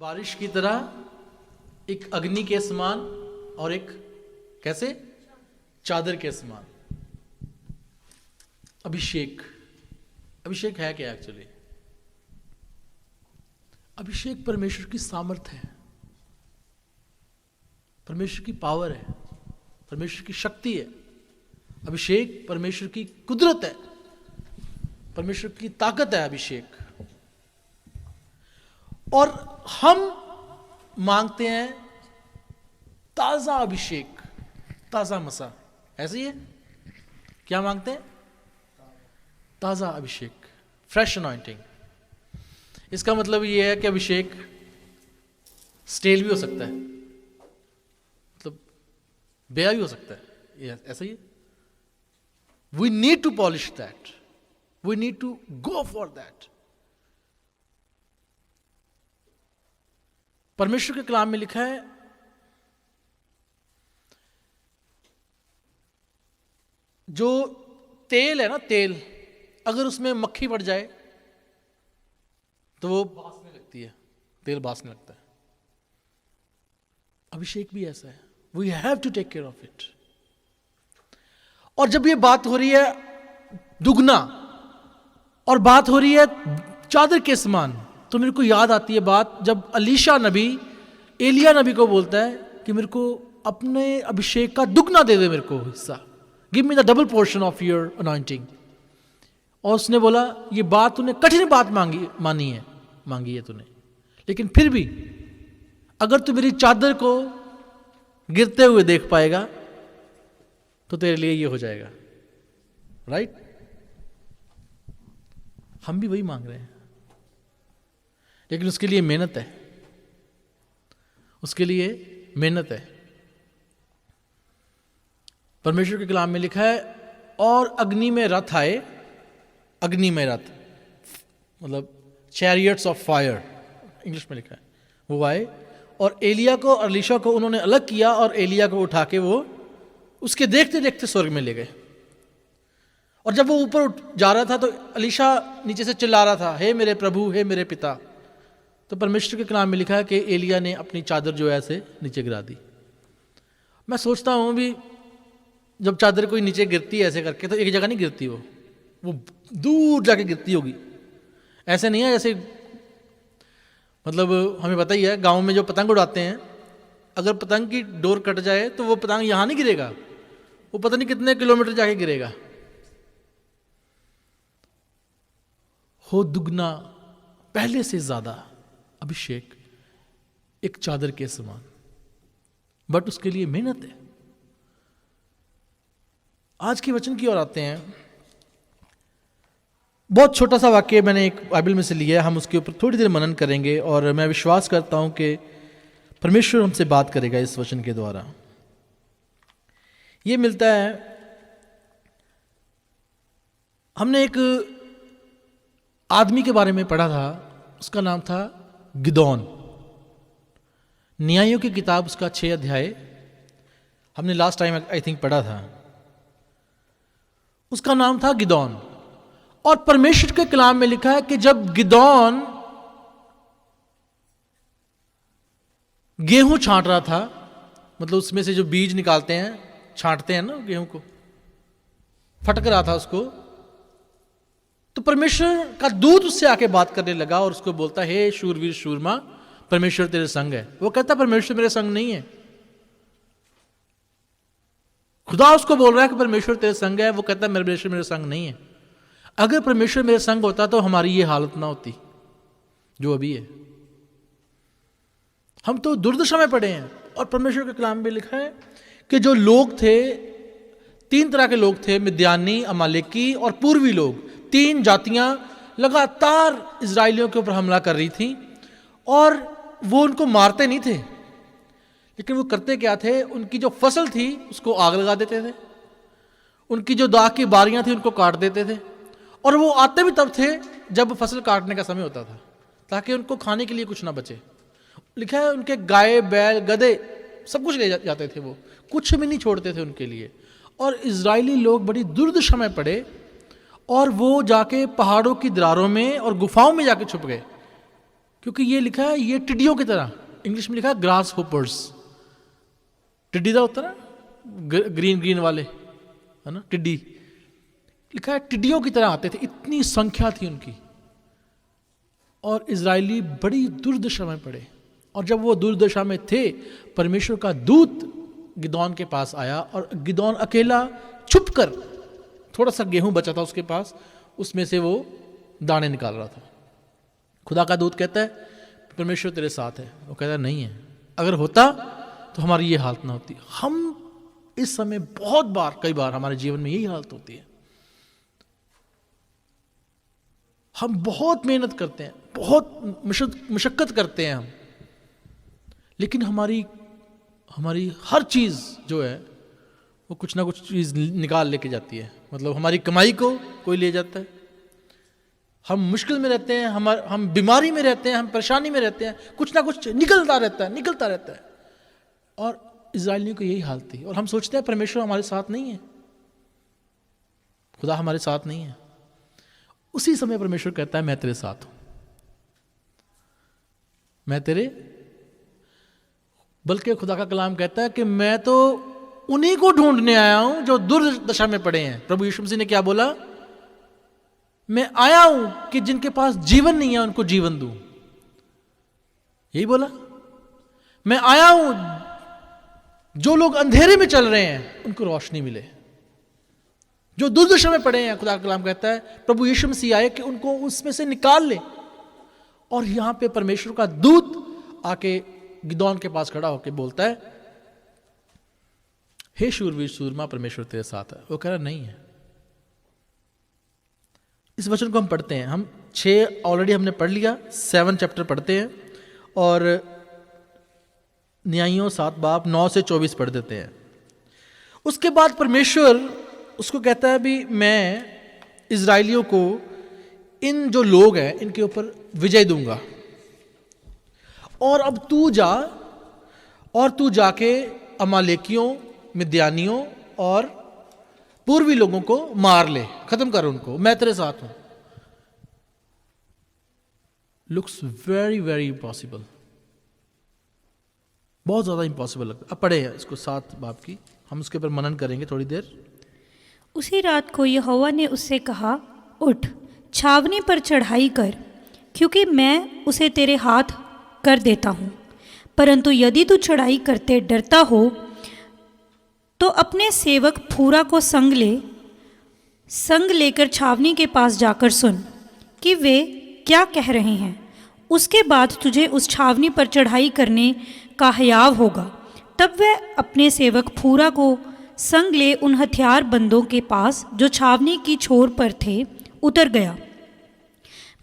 बारिश की तरह, एक अग्नि के समान और एक कैसे चादर के समान। अभिषेक, अभिषेक है क्या एक्चुअली? अभिषेक परमेश्वर की सामर्थ्य है, परमेश्वर की पावर है, परमेश्वर की शक्ति है। अभिषेक परमेश्वर की कुदरत है, परमेश्वर की ताकत है अभिषेक। और हम मांगते हैं ताजा अभिषेक, ताजा मसा, ऐसे ही है। क्या मांगते हैं? ताजा अभिषेक, फ्रेश अनॉइंटिंग। इसका मतलब यह है कि अभिषेक स्टेल भी हो सकता है, मतलब बेया भी हो सकता है, ये ऐसा ही है। We need to polish that, we need to go for that. परमेश्वर के कलाम में लिखा है, जो तेल है ना, तेल अगर उसमें मक्खी पड़ जाए तो वो बासने लगती है, तेल बासने लगता है। अभिषेक भी ऐसा है, we have to take care of it. और जब ये बात हो रही है दुगना और बात हो रही है चादर के समान, तो मेरे को याद आती है बात जब अलीशा नबी एलिया नबी को बोलता है कि मेरे को अपने अभिषेक का दुगना दे दे, मेरे को हिस्सा, give me the double portion of your anointing. और उसने बोला, ये बात तूने कठिन बात मांगी है तूने, लेकिन फिर भी अगर तू मेरी चादर को गिरते हुए देख पाएगा तो तेरे लिए ये हो जाएगा। राइट? हम भी वही मांग रहे हैं, लेकिन उसके लिए मेहनत है, उसके लिए मेहनत है। परमेश्वर के कलाम में लिखा है, और अग्नि में रथ आए, अग्नि में रथ मतलब चैरियट्स ऑफ फायर इंग्लिश में लिखा है, वो आए और एलिया को और अलीशा को उन्होंने अलग किया और एलिया को उठा के वो उसके देखते देखते स्वर्ग में ले गए। और जब वो ऊपर जा रहा था तो अलीशा नीचे से चिल्ला रहा था, हे मेरे प्रभु, हे मेरे पिता। तो परमेश्वर के कलाम में लिखा है कि एलिया ने अपनी चादर जो है ऐसे नीचे गिरा दी। मैं सोचता हूँ भी जब चादर कोई नीचे गिरती है ऐसे करके तो एक जगह नहीं गिरती, वो दूर जाके गिरती होगी। ऐसे नहीं है जैसे, मतलब हमें पता ही है गांव में जो पतंग उड़ाते हैं, अगर पतंग की डोर कट जाए तो वो पतंग यहां नहीं गिरेगा, वो पता नहीं कितने किलोमीटर जाके गिरेगा। हो दुगना, पहले से ज्यादा अभिषेक एक चादर के समान, बट उसके लिए मेहनत है। आज के वचन की ओर आते हैं। बहुत छोटा सा वाक्य मैंने एक बाइबल में से लिया है, हम उसके ऊपर थोड़ी देर मनन करेंगे और मैं विश्वास करता हूं कि परमेश्वर हमसे बात करेगा इस वचन के द्वारा। ये मिलता है, हमने एक आदमी के बारे में पढ़ा था, उसका नाम था गिदोन। न्यायों की किताब उसका 6 अध्याय हमने लास्ट टाइम आई थिंक पढ़ा था। उसका नाम था गिदोन। और परमेश्वर के कलाम में लिखा है कि जब गिदोन गेहूं छांट रहा था, मतलब उसमें से जो बीज निकालते हैं, छांटते हैं ना गेहूं को, फटक रहा था उसको, तो परमेश्वर का दूत उससे आके बात करने लगा और उसको बोलता, हे शूरवीर शूरमा, परमेश्वर तेरे संग है। वो कहता परमेश्वर मेरे संग नहीं है। खुदा उसको बोल रहा है कि परमेश्वर तेरे संग है, वो कहता है परमेश्वर मेरे संग नहीं है। अगर परमेश्वर मेरे संग होता तो हमारी ये हालत ना होती जो अभी है। हम तो दुर्दशा में पड़े हैं। और परमेश्वर के कलाम में लिखा है कि जो लोग थे, 3 तरह के लोग थे, मिद्यानी, अमालेकी और पूर्वी लोग, 3 जातियां लगातार इजराइलियों के ऊपर हमला कर रही थी और वो उनको मारते नहीं थे, लेकिन वो करते क्या थे, उनकी जो फसल थी उसको आग लगा देते थे, उनकी जो दाख की बारियां थी उनको काट देते थे। और वो आते भी तब थे जब फसल काटने का समय होता था, ताकि उनको खाने के लिए कुछ ना बचे। लिखा है उनके गाय, बैल, गधे सब कुछ ले जाते थे, वो कुछ भी नहीं छोड़ते थे उनके लिए। और इजरायली लोग बड़ी दुर्दशा में पड़े और वो जाके पहाड़ों की दरारों में और गुफाओं में जाके छुप गए क्योंकि ये लिखा है ये टिड्डियों की तरह, इंग्लिश में लिखा है ग्रास होपर्स। टिड्डी का होता है ना, ग्रीन ग्रीन वाले, है ना, टिड्डी। लिखा है टिड्डियों की तरह आते थे, इतनी संख्या थी उनकी। और इजरायली बड़ी दुर्दशा में पड़े। और जब वो दुर्दशा में थे, परमेश्वर का दूत गिदोन के पास आया और गिदोन अकेला छुपकर, थोड़ा सा गेहूं बचा था उसके पास, उसमें से वो दाने निकाल रहा था। खुदा का दूत कहता है परमेश्वर तेरे साथ है। वो कहता है नहीं है, अगर होता तो हमारी ये हालत ना होती। हम इस समय बहुत बार, कई बार हमारे जीवन में यही हालत होती है। हम बहुत मेहनत करते हैं, बहुत मशक्कत करते हैं हम, लेकिन हमारी हर चीज जो है वो कुछ ना कुछ चीज निकाल लेके जाती है। मतलब हमारी कमाई को कोई ले जाता है, हम मुश्किल में रहते हैं, हम बीमारी में रहते हैं, हम परेशानी में रहते हैं, कुछ ना कुछ निकलता रहता है। और इजराइलियों की यही हालत थी। और हम सोचते हैं परमेश्वर हमारे साथ नहीं है, खुदा हमारे साथ नहीं है। उसी समय परमेश्वर कहता है मैं तेरे साथ हूं, मैं तेरे, बल्कि खुदा का कलाम कहता है कि मैं तो उन्हीं को ढूंढने आया हूं जो दुर्दशा में पड़े हैं। प्रभु यीशु मसीह ने क्या बोला? मैं आया हूं कि जिनके पास जीवन नहीं है उनको जीवन दूं। यही बोला, मैं आया हूं जो लोग अंधेरे में चल रहे हैं उनको रोशनी मिले, जो दुर्दशा में पड़े हैं। खुदा का कलाम कहता है प्रभु यीशु मसीह आए कि उनको उसमें से निकाल ले। और यहां पे परमेश्वर का दूत आके गिदोन के पास खड़ा होकर बोलता है हे शूरवीर सूरमा, परमेश्वर तेरे साथ है। वो कह रहा नहीं है। इस वचन को हम पढ़ते हैं, हम 6 ऑलरेडी हमने पढ़ लिया, 7 चैप्टर पढ़ते हैं और न्यायियों 7 बाब 9 से 24 पढ़ देते हैं। उसके बाद परमेश्वर उसको कहता है भी मैं इजराइलियों को, इन जो लोग हैं इनके ऊपर विजय दूंगा, और अब तू जाके अमालेकियों, मिद्यानियों और पूर्वी लोगों को मार ले, खत्म कर उनको, मैं तेरे साथ हूं। लुक्स वेरी वेरी इम्पॉसिबल, बहुत ज्यादा इम्पॉसिबल लगता है। अब पढ़े इसको 7 बाब की, हम उसके ऊपर मनन करेंगे थोड़ी देर। उसी रात को यहोवा ने उससे कहा, उठ छावनी पर चढ़ाई कर, क्योंकि मैं उसे तेरे हाथ कर देता हूँ। परंतु यदि तू चढ़ाई करते डरता हो तो अपने सेवक फूरा को संग लेकर छावनी के पास जाकर सुन कि वे क्या कह रहे हैं। उसके बाद तुझे उस छावनी पर चढ़ाई करने का हयाव होगा। तब वह अपने सेवक फूरा को संग ले उन हथियार बंदों के पास जो छावनी की छोर पर थे उतर गया।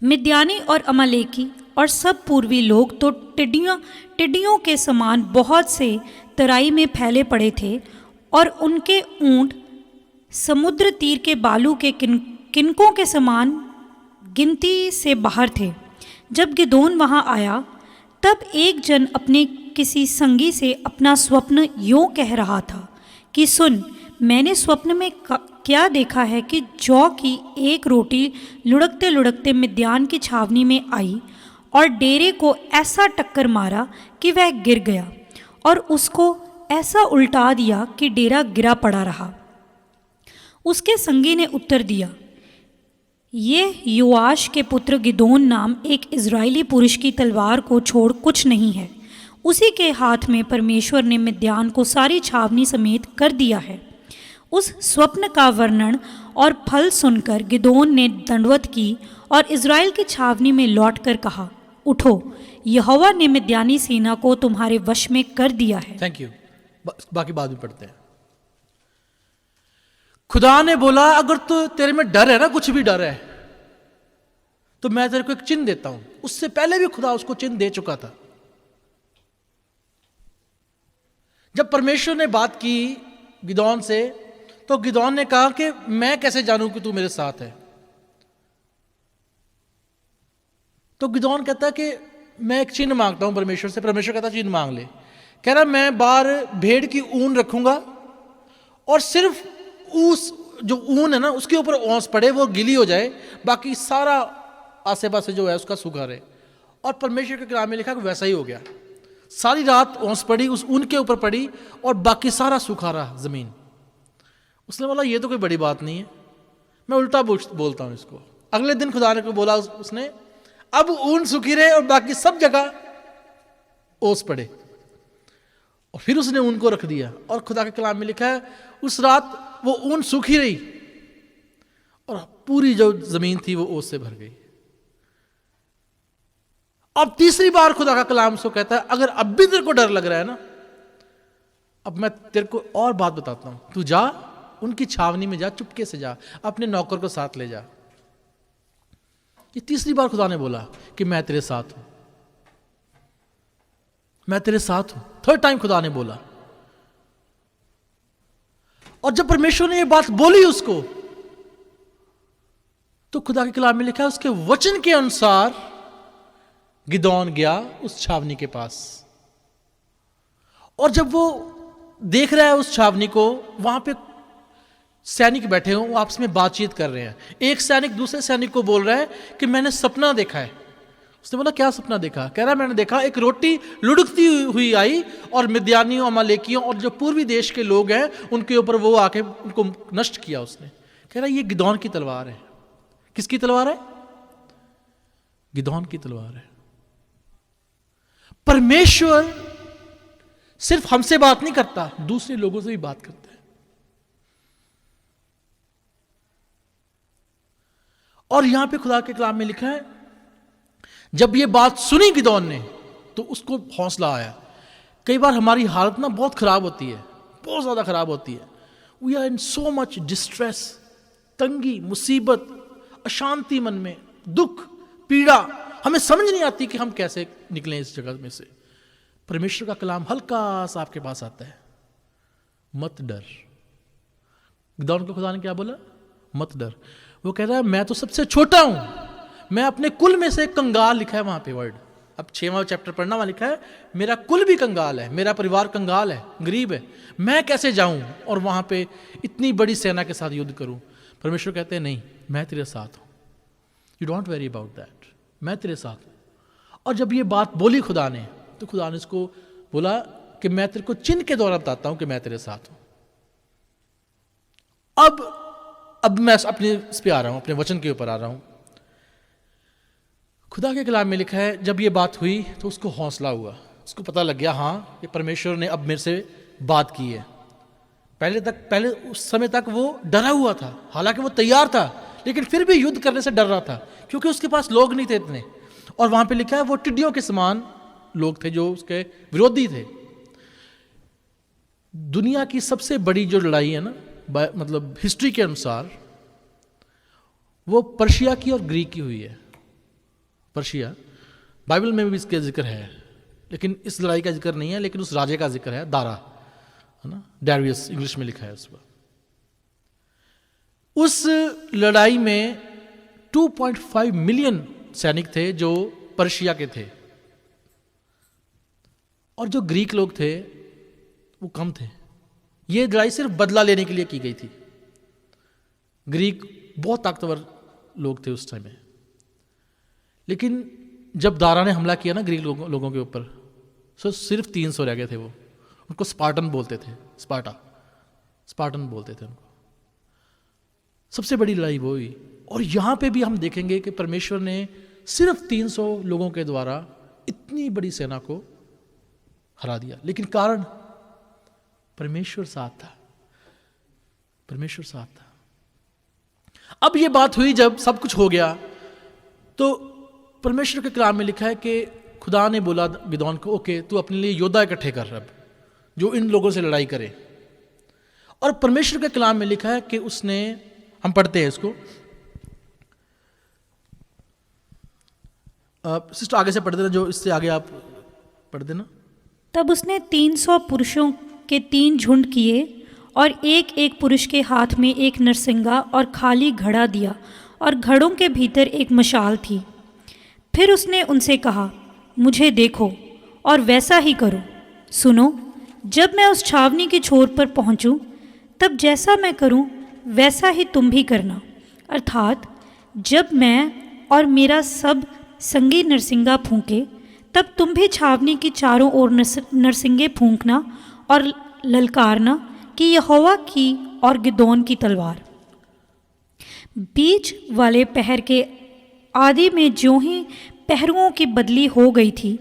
मिद्यानी और अमालेकी और सब पूर्वी लोग तो टिड्डियों के समान बहुत से तराई में फैले पड़े थे, और उनके ऊंट समुद्र तीर के बालू के किनकों के समान गिनती से बाहर थे। जब गिदोन वहां आया तब एक जन अपने किसी संगी से अपना स्वप्न यूं कह रहा था कि सुन, मैंने स्वप्न में क्या देखा है कि जौ की एक रोटी लुढ़कते लुढ़कते मिद्यान की छावनी में आई और डेरे को ऐसा टक्कर मारा कि वह गिर गया, और उसको ऐसा उल्टा दिया कि डेरा गिरा पड़ा रहा। उसके संगी ने उत्तर दिया, ये योआश के पुत्र गिदोन नाम एक इज़राइली पुरुष की तलवार को छोड़ कुछ नहीं है। उसी के हाथ में परमेश्वर ने मिद्यान को सारी छावनी समेत कर दिया है। उस स्वप्न का वर्णन और फल सुनकर गिदोन ने दंडवत की और इज़राइल की छावनी में लौटकर कहा, उठो, यहोवा ने मिद्यानी सेना को तुम्हारे वश में कर दिया है। Thank you. बाकी बाद में पढ़ते हैं। खुदा ने बोला अगर तो तेरे में डर है ना, कुछ भी डर है, तो मैं तेरे को एक चिन्ह देता हूं। उससे पहले भी खुदा उसको चिन्ह दे चुका था। जब परमेश्वर ने बात की गिदोन से, तो गिदोन ने कहा कि मैं कैसे जानूं कि तू मेरे साथ है। तो गिदोन कहता है कि मैं एक चिन्ह मांगता हूं परमेश्वर से। परमेश्वर कहता चिन्ह मांग ले। कह रहा मैं बाहर भेड़ की ऊन रखूंगा और सिर्फ उस जो ऊन है ना उसके ऊपर ओंस पड़े, वो गीली हो जाए, बाकी सारा आसे पासे जो है उसका सूखा रहे। और परमेश्वर के कलाम में लिखा कि वैसा ही हो गया। सारी रात ओस पड़ी, उस ऊन के ऊपर पड़ी और बाकी सारा सूखा रहा जमीन। उसने बोला ये तो कोई बड़ी बात नहीं है, मैं उल्टा बोलता हूं इसको। अगले दिन खुदा ने को बोला उसने, अब ऊन सूखी रहे और बाकी सब जगह ओस पड़े। और फिर उसने ऊन को रख दिया और खुदा के कलाम में लिखा है उस रात वो ऊन सूखी रही और पूरी जो जमीन थी वो ओस से भर गई। अब तीसरी बार खुदा का कलाम उसको कहता है, अगर अब भी तेरे को डर लग रहा है ना, अब मैं तेरे को और बात बताता हूं, तू जा उनकी छावनी में जा, चुपके से जा, अपने नौकर को साथ ले जा। ये तीसरी बार खुदा ने बोला कि मैं तेरे साथ हूं, मैं तेरे साथ हूं। थर्ड टाइम खुदा ने बोला। और जब परमेश्वर ने ये बात बोली उसको, तो खुदा के कलाम में लिखा है उसके वचन के अनुसार गिदोन गया उस छावनी के पास। और जब वो देख रहा है उस छावनी को, वहां पे सैनिक बैठे हो, वो आपस में बातचीत कर रहे हैं। एक सैनिक दूसरे सैनिक को बोल रहा है कि मैंने सपना देखा है। उसने बोला क्या सपना देखा? कह रहा है मैंने देखा एक रोटी लुढ़कती हुई आई और मिद्यानियों, अमालेकियों और जो पूर्वी देश के लोग हैं उनके ऊपर वो आके उनको नष्ट किया उसने। कह रहा है ये गिदोन की तलवार है। किसकी तलवार है? गिदोन की तलवार है। परमेश्वर सिर्फ हमसे बात नहीं करता, दूसरे लोगों से भी बात करता है। और यहां पे खुदा के कलाम में लिखा है जब ये बात सुनी गिदोन ने तो उसको हौसला आया। कई बार हमारी हालत ना बहुत खराब होती है, बहुत ज्यादा खराब होती है। We are in so much distress, तंगी, मुसीबत, अशांति मन में, दुख, पीड़ा, हमें समझ नहीं आती कि हम कैसे निकलें इस जगह में से। परमेश्वर का कलाम हल्का सा आपके पास आता है, मत डर। गिदोन को खुदा ने क्या बोला? मत डर। वो कह रहा है मैं तो सबसे छोटा हूं, मैं अपने कुल में से कंगाल, लिखा है वहां पे वर्ड। अब 6वां चैप्टर पढ़ना, वहां लिखा है मेरा कुल भी कंगाल है, मेरा परिवार कंगाल है, गरीब है, मैं कैसे जाऊं और वहां पे इतनी बड़ी सेना के साथ युद्ध करूं? परमेश्वर कहते हैं नहीं, मैं तेरे साथ हूं, you don't worry about that, मैं तेरे साथ हूं। और जब ये बात बोली खुदा ने, तो खुदा ने इसको बोला कि मैं तेरे को चिन्ह के द्वारा बताता हूं कि मैं तेरे साथ हूं। अब मैं अपने इस पे आ रहा हूं, अपने वचन के ऊपर आ रहा हूं। खुदा के कलाम में लिखा है जब ये बात हुई तो उसको हौसला हुआ, उसको पता लग गया हाँ कि परमेश्वर ने अब मेरे से बात की है। पहले उस समय तक वो डरा हुआ था, हालांकि वो तैयार था लेकिन फिर भी युद्ध करने से डर रहा था क्योंकि उसके पास लोग नहीं थे इतने। और वहां पे लिखा है वो टिड्डियों के समान लोग थे जो उसके विरोधी थे। दुनिया की सबसे बड़ी जो लड़ाई है ना, मतलब हिस्ट्री के अनुसार, वो पर्शिया की और ग्रीक की हुई है। पर्शिया, बाइबल में भी इसका जिक्र है लेकिन इस लड़ाई का जिक्र नहीं है, लेकिन उस राजे का जिक्र है, दारा, है ना, डैरियस इंग्लिश में लिखा है उस पर। उस लड़ाई में 2.5 मिलियन सैनिक थे जो पर्शिया के थे, और जो ग्रीक लोग थे वो कम थे। ये लड़ाई सिर्फ बदला लेने के लिए की गई थी। ग्रीक बहुत ताकतवर लोग थे उस टाइम में, लेकिन जब दारा ने हमला किया ना ग्रीक लोगों के ऊपर, तो सिर्फ 300 रह गए थे। वो उनको स्पार्टन बोलते थे, स्पार्टन बोलते थे उनको। सबसे बड़ी लड़ाई वो हुई। और यहां पे भी हम देखेंगे कि परमेश्वर ने सिर्फ 300 लोगों के द्वारा इतनी बड़ी सेना को हरा दिया, लेकिन कारण परमेश्वर साथ था, परमेश्वर साथ था। अब ये बात हुई जब सब कुछ हो गया, तो परमेश्वर के कलाम में लिखा है कि खुदा ने बोला गिदोन को, ओके तू अपने लिए योद्धा इकट्ठे कर अब जो इन लोगों से लड़ाई करे। और परमेश्वर के कलाम में लिखा है कि उसने, हम पढ़ते हैं इसको, सिस्टर आगे से पढ़ देना, जो इससे आगे आप पढ़ देना। तब उसने 300 पुरुषों के 3 झुंड किए और एक एक पुरुष के हाथ में एक नरसिंगा और खाली घड़ा दिया, और घड़ों के भीतर एक मशाल थी। फिर उसने उनसे कहा, मुझे देखो और वैसा ही करो। सुनो, जब मैं उस छावनी की छोर पर पहुंचूं, तब जैसा मैं करूं वैसा ही तुम भी करना। अर्थात जब मैं और मेरा सब संगी नरसिंगा फूंके, तब तुम भी छावनी की चारों ओर नरसिंगे फूंकना और ललकारना कि यहोवा की और गिदोन की तलवार। बीच वाले पहर के आदि में ज्यों ही पहरुओं की बदली हो गई थी,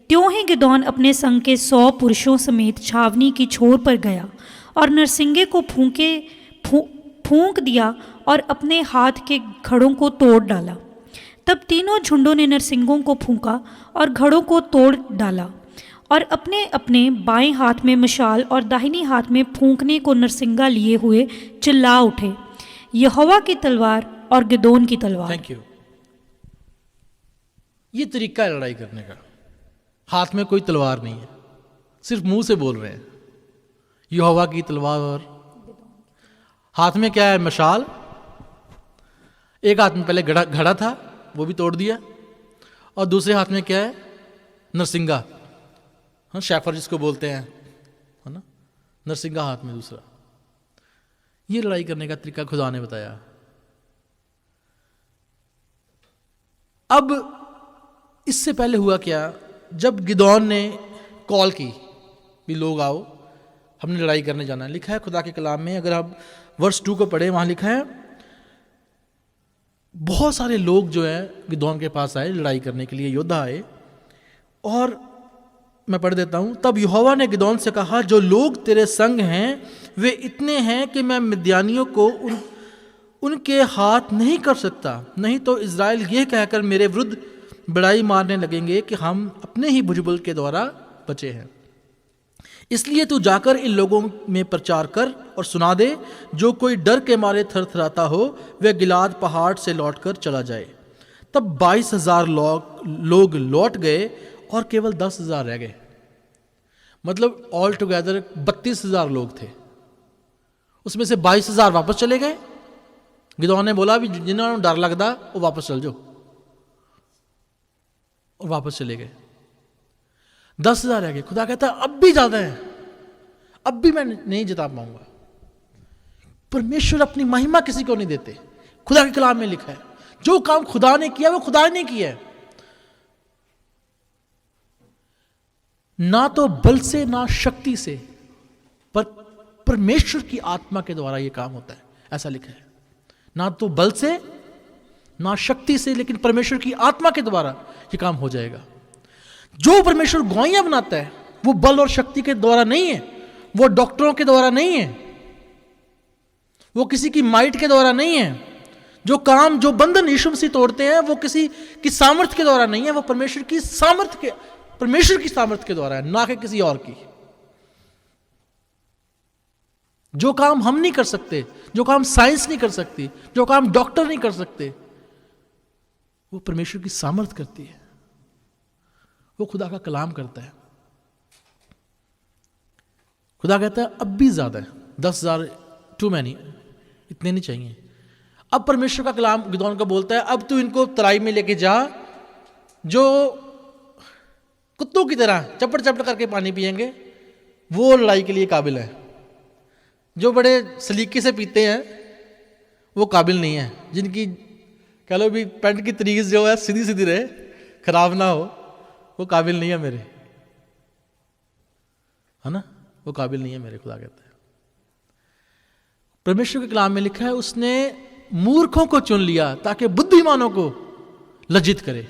त्यों ही गिदोन अपने संग के 100 पुरुषों समेत छावनी की छोर पर गया और नरसिंगे को फूंक दिया और अपने हाथ के घड़ों को तोड़ डाला। तब तीनों झुंडों ने नरसिंगों को फूंका और घड़ों को तोड़ डाला और अपने अपने बाएं हाथ में मशाल और दाहिनी हाथ में फूंकने को नरसिंगा लिए हुए चिल्ला उठे, यहोवा की तलवार और गिदोन की तलवार। Thank you. ये तरीका है लड़ाई करने का। हाथ में कोई तलवार नहीं है, सिर्फ मुंह से बोल रहे हैं यहोवा की तलवार, और हाथ में क्या है? मशाल। एक हाथ में पहले घड़ा था, वो भी तोड़ दिया, और दूसरे हाथ में क्या है? नरसिंगा, हाँ, शैफर जिसको बोलते हैं, है ना, नरसिंगा हाथ में दूसरा। ये लड़ाई करने का तरीका खुदा ने बताया। अब इससे पहले हुआ क्या? जब गिदोन ने कॉल की भी लोग आओ, हमने लड़ाई करने जाना है। लिखा है खुदा के कलाम में, अगर आप वर्ष 2 को पढ़े, वहां लिखा है बहुत सारे लोग जो है गिदोन के पास आए लड़ाई करने के लिए, योद्धा आए। और मैं पढ़ देता हूं। तब यहोवा ने गिदोन से कहा, जो लोग तेरे संग हैं वे इतने हैं कि मैं मिद्यानियों को उनके हाथ नहीं कर सकता, नहीं तो इज़राइल यह कहकर मेरे विरुद्ध बड़ाई मारने लगेंगे कि हम अपने ही भुजबल के द्वारा बचे हैं। इसलिए तू जाकर इन लोगों में प्रचार कर और सुना दे, जो कोई डर के मारे थरथराता हो वह गिलाद पहाड़ से लौटकर चला जाए। तब 22,000 लोग लौट गए और केवल 10,000 रह गए। मतलब ऑल टुगेदर 32,000 लोग थे, उसमें से 22,000 वापस चले गए। गिदोन ने बोला भी जिन्होंने डर लगता वो वापस चल जाओ, और वापस चले गए। 10,000 रह गए। खुदा कहता है अब भी ज्यादा है, अब भी मैं नहीं जिता पाऊंगा। परमेश्वर अपनी महिमा किसी को नहीं देते। खुदा के कलाम में लिखा है जो काम खुदा ने किया वो खुदा ने किया है, ना तो बल से ना शक्ति से, पर परमेश्वर की आत्मा के द्वारा यह काम होता है। ऐसा लिखा है, ना तो बल से ना शक्ति से, लेकिन परमेश्वर की आत्मा के द्वारा यह काम हो जाएगा। जो परमेश्वर गवाहियां बनाता है वो बल और शक्ति के द्वारा नहीं है, वो डॉक्टरों के द्वारा नहीं है, वो किसी की माइट के द्वारा नहीं है। जो काम, जो बंधन यीशु मसीह तोड़ते हैं वो किसी की सामर्थ्य के द्वारा नहीं है, वो परमेश्वर की सामर्थ्य के द्वारा है, ना कि किसी और की। जो काम हम नहीं कर सकते, जो काम साइंस नहीं कर सकती, जो काम डॉक्टर नहीं कर सकते, वो परमेश्वर की सामर्थ्य करती है, वो खुदा का कलाम करता है। खुदा कहता है अब भी ज्यादा है, 10,000 टू मैनी, इतने नहीं चाहिए। अब परमेश्वर का कलाम गिदोन को बोलता है, अब तू इनको तराई में लेके जा, जो कुत्तों की तरह चपट चपट करके पानी पिएंगे वो लड़ाई के लिए काबिल है। जो बड़े सलीके से पीते हैं वो काबिल नहीं है। जिनकी कह लो भी पैंट की तरीज जो है सीधी सीधी रहे, खराब ना हो, वो काबिल नहीं है मेरे, है ना, वो काबिल नहीं है मेरे। खुदा कहता है, परमेश्वर के कलाम में लिखा है उसने मूर्खों को चुन लिया ताकि बुद्धिमानों को लज्जित करे।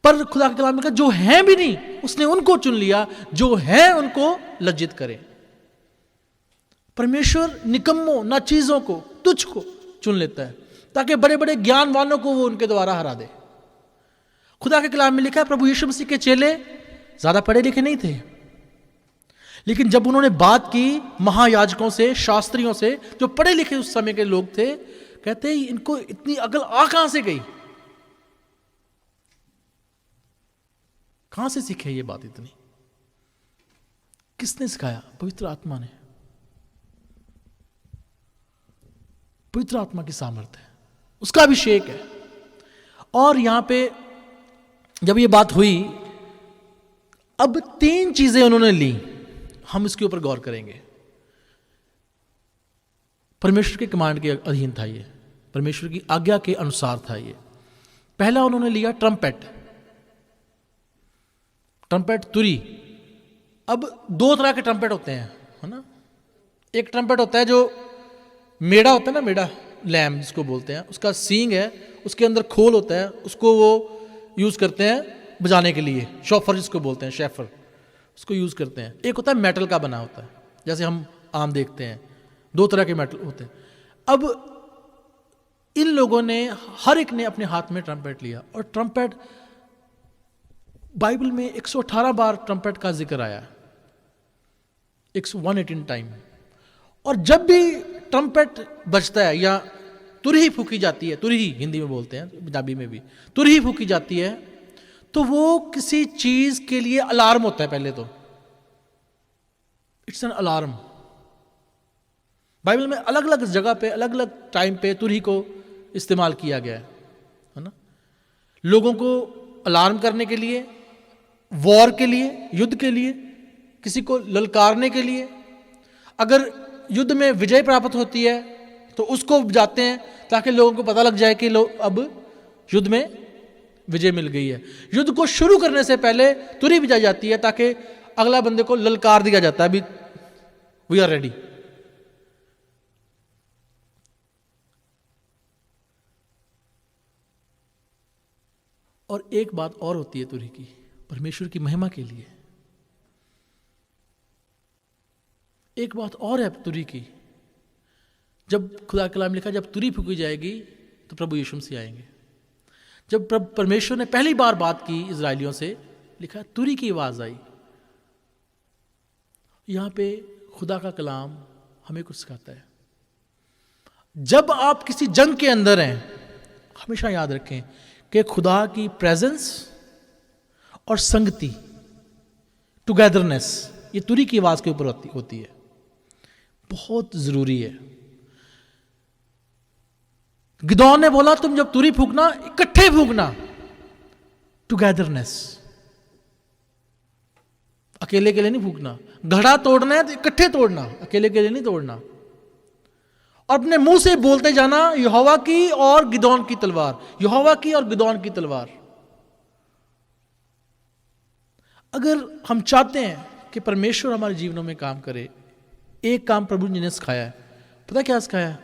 पर खुदा के कलाम में लिखा जो है भी नहीं उसने उनको चुन लिया जो है उनको लज्जित करे। परमेश्वर निकम्मों, ना चीजों को, तुच्छ को चुन लेता है ताकि बड़े बड़े ज्ञानवानों को वो उनके द्वारा हरा दे। खुदा के कलाम में लिखा है प्रभु यीशु मसीह के चेले ज्यादा पढ़े लिखे नहीं थे, लेकिन जब उन्होंने बात की महायाजकों से, शास्त्रियों से, जो पढ़े लिखे उस समय के लोग थे, कहते हैं इनको इतनी अकल आ कहां से गई, कहां से सीखे ये बात इतनी, किसने सिखाया? पवित्र आत्मा ने। पवित्र आत्मा की सामर्थ्य है, उसका अभिषेक है। और यहां पे जब ये बात हुई, अब 3 चीजें उन्होंने ली, हम इसके ऊपर गौर करेंगे। परमेश्वर के कमांड के अधीन था ये, परमेश्वर की आज्ञा के अनुसार था ये। पहला उन्होंने लिया ट्रम्पेट, तुरी। अब दो तरह के ट्रम्पेट होते हैं, है ना। एक ट्रम्पेट होता है जो मेढ़ा होता है ना, मेढ़ा लैम जिसको बोलते हैं, उसका सींग है, उसके अंदर खोल होता है, उसको वो यूज करते हैं बजाने के लिए, शॉफर जिसको बोलते हैं, शेफर, उसको यूज करते हैं। एक होता है मेटल का बना होता है, जैसे हम आम देखते हैं, दो तरह के मेटल होते हैं। अब इन लोगों ने, हर एक ने अपने हाथ में ट्रम्पेट लिया, और ट्रम्पेट बाइबल में 118 बार ट्रम्पेट का जिक्र आया, 118 टाइम। और जब भी ट्रम्पेट बजता है या तुरही फूकी जाती है, तुरही हिंदी में बोलते हैं, पंजाबी में भी तुरही फूकी जाती है, तो वो किसी चीज के लिए अलार्म होता है। पहले तो इट्स एन अलार्म। बाइबल में अलग अलग जगह पे, अलग अलग टाइम पे तुरही को इस्तेमाल किया गया है ना, लोगों को अलार्म करने के लिए, वॉर के लिए, युद्ध के लिए, किसी को ललकारने के लिए। अगर युद्ध में विजय प्राप्त होती है तो उसको जाते हैं ताकि लोगों को पता लग जाए कि लोग अब युद्ध में विजय मिल गई है। युद्ध को शुरू करने से पहले तुरही बजाई जाती है ताकि अगला बंदे को ललकार दिया जाता है, अभी वी आर रेडी। और एक बात और होती है तुरही की, परमेश्वर की महिमा के लिए। एक बात और है तुरही की, जब खुदा के कलाम लिखा, जब तुरही फूकी जाएगी तो प्रभु यीशु मसीह आएंगे। जब परमेश्वर ने पहली बार बात की इजराइलियों से, लिखा तुरही की आवाज आई। यहां पे खुदा का कलाम हमें कुछ सिखाता है। जब आप किसी जंग के अंदर हैं, हमेशा याद रखें कि खुदा की प्रेजेंस और संगति, टुगेदरनेस, ये तुरही की आवाज के ऊपर होती है, बहुत जरूरी है। गिदौन ने बोला तुम जब तुरही फूकना, इकट्ठे फूकना, टुगेदरनेस, अकेले के लिए नहीं फूकना। घड़ा तोड़ना है तो इकट्ठे तोड़ना, अकेले के लिए नहीं तोड़ना। और अपने मुंह से बोलते जाना, यहोवा की और गिदौन की तलवार, यहोवा की और गिदौन की तलवार। अगर हम चाहते हैं कि परमेश्वर हमारे जीवनों में काम करे, एक काम प्रभु जी ने सिखाया है। पता क्या सिखाया?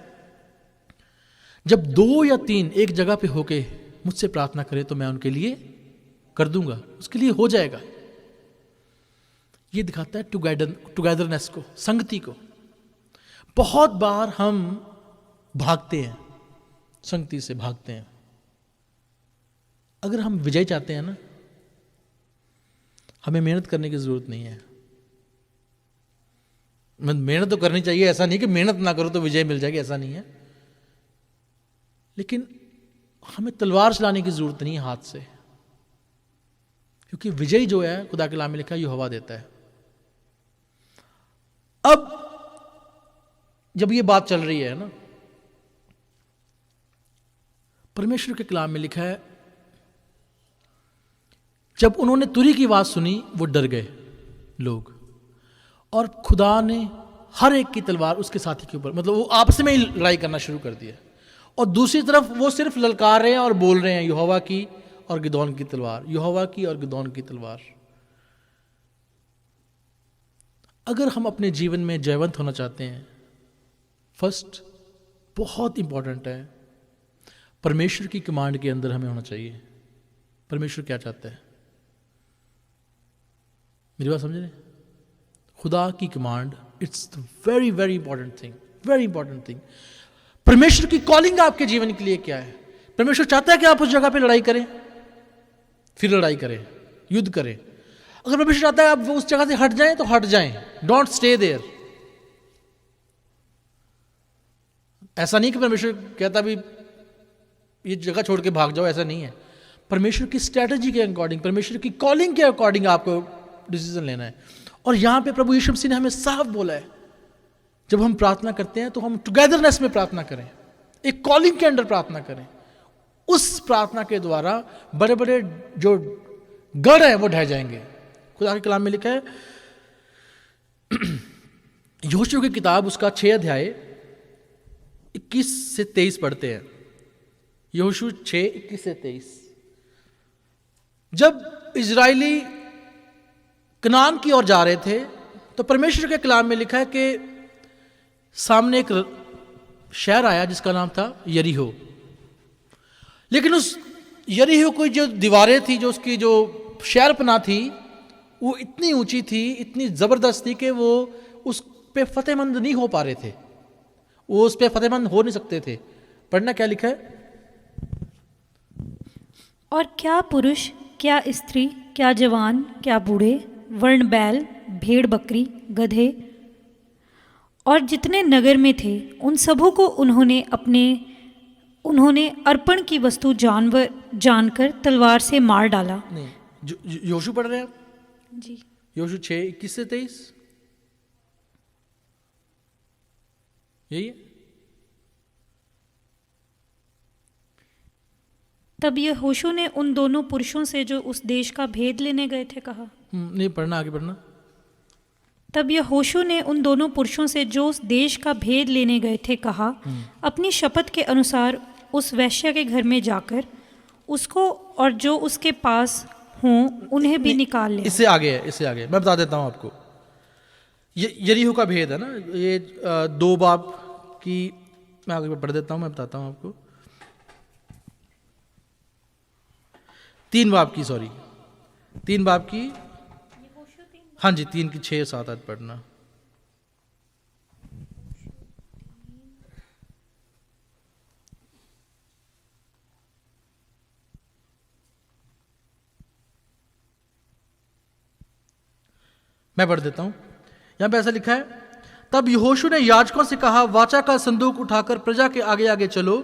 जब 2 या 3 एक जगह पे होके मुझसे प्रार्थना करे तो मैं उनके लिए कर दूंगा, उसके लिए हो जाएगा। ये दिखाता है टुगेदरनेस को, संगति को। बहुत बार हम भागते हैं, संगति से भागते हैं। अगर हम विजय चाहते हैं ना, हमें मेहनत करने की जरूरत नहीं है। मेहनत तो करनी चाहिए, ऐसा नहीं कि मेहनत ना करो तो विजय मिल जाएगी, ऐसा नहीं है। लेकिन हमें तलवार चलाने की जरूरत नहीं है हाथ से, क्योंकि विजय जो है खुदा के कलाम में लिखा है, यहोवा देता है। अब जब ये बात चल रही है ना, परमेश्वर के कलाम में लिखा है, जब उन्होंने तुरही की आवाज सुनी वो डर गए लोग, और खुदा ने हर एक की तलवार उसके साथी के ऊपर, मतलब वो आपस में ही लड़ाई करना शुरू कर दिया। और दूसरी तरफ वो सिर्फ ललकार रहे हैं और बोल रहे हैं, यहोवा की और गिदौन की तलवार, यहोवा की और गिदौन की तलवार। अगर हम अपने जीवन में जयवंत होना चाहते हैं, फर्स्ट बहुत इंपॉर्टेंट है, परमेश्वर की कमांड के अंदर हमें होना चाहिए। परमेश्वर क्या चाहता है, मेरी बात समझ रहे? खुदा की command, it's very very important thing, very important thing. परमेश्वर की कॉलिंग आपके जीवन के लिए क्या है? परमेश्वर चाहता है कि आप उस जगह पे लड़ाई करें, फिर लड़ाई करें, युद्ध करें। अगर परमेश्वर चाहता है आप उस जगह से हट जाएं तो हट जाएं, डोंट स्टे देयर। ऐसा नहीं कि परमेश्वर कहता भी ये जगह छोड़ के भाग जाओ, ऐसा नहीं है। परमेश्वर की स्ट्रैटेजी के अकॉर्डिंग, परमेश्वर की कॉलिंग के अकॉर्डिंग आपको डिसीजन लेना है। और यहां पे प्रभु यीशु मसीह ने हमें साफ बोला है, जब हम प्रार्थना करते हैं तो हम टुगेदरनेस में प्रार्थना करें, एक कॉलिंग के अंडर प्रार्थना करें। उस प्रार्थना के द्वारा बड़े बड़े जो गढ़ हैं वो ढह जाएंगे। खुदा के कलाम में लिखा है, यहोशू की किताब उसका 6 अध्याय 21 से 23 पढ़ते हैं। यहोशू 6 21 से 23। जब इजराइली कनान की ओर जा रहे थे तो परमेश्वर के कलाम में लिखा है कि सामने एक शहर आया जिसका नाम था यरीहो। लेकिन उस यरीहो की जो दीवारें थी, जो उसकी जो शहरपना थी, वो इतनी ऊंची थी, इतनी ज़बरदस्त थी कि वो उस पे फतेहमंद नहीं हो पा रहे थे, वो उस पे फतेहमंद हो नहीं सकते थे। पढ़ना क्या लिखा है? और क्या पुरुष, क्या स्त्री, क्या जवान, क्या बूढ़े, वर्ण बैल, भेड़ बकरी, गधे और जितने नगर में थे, उन सबों को उन्होंने अर्पण की वस्तु जानवर जानकर तलवार से मार डाला। नहीं, योशू पढ़ रहे हैं आप? जी। योशू 6:21 से 23, यही है। तब यहोशू ने उन दोनों पुरुषों से जो उस देश का भेद लेने गए थे कहा। नहीं पढ़ना, आगे पढ़ना। तब यहोशू ने उन दोनों पुरुषों से जो उस देश का भेद लेने गए थे कहा, अपनी शपथ के अनुसार उस वैश्य के घर में जाकर उसको और जो उसके पास हों उन्हें भी निकाल ले। इससे आगे है, इससे आगे मैं बता देता हूँ आपको। यरीहो का भेद है ना, ये 2 बाब की, मैं आगे पढ़ देता हूँ, मैं बताता हूँ आपको। 3 बाब की, सॉरी 3 बाब की, हाँ जी 3 की 6-7 आयत पढ़ना। मैं पढ़ देता हूं। यहां पे ऐसा लिखा है, तब यहोशू ने याजकों से कहा, वाचा का संदूक उठाकर प्रजा के आगे आगे चलो।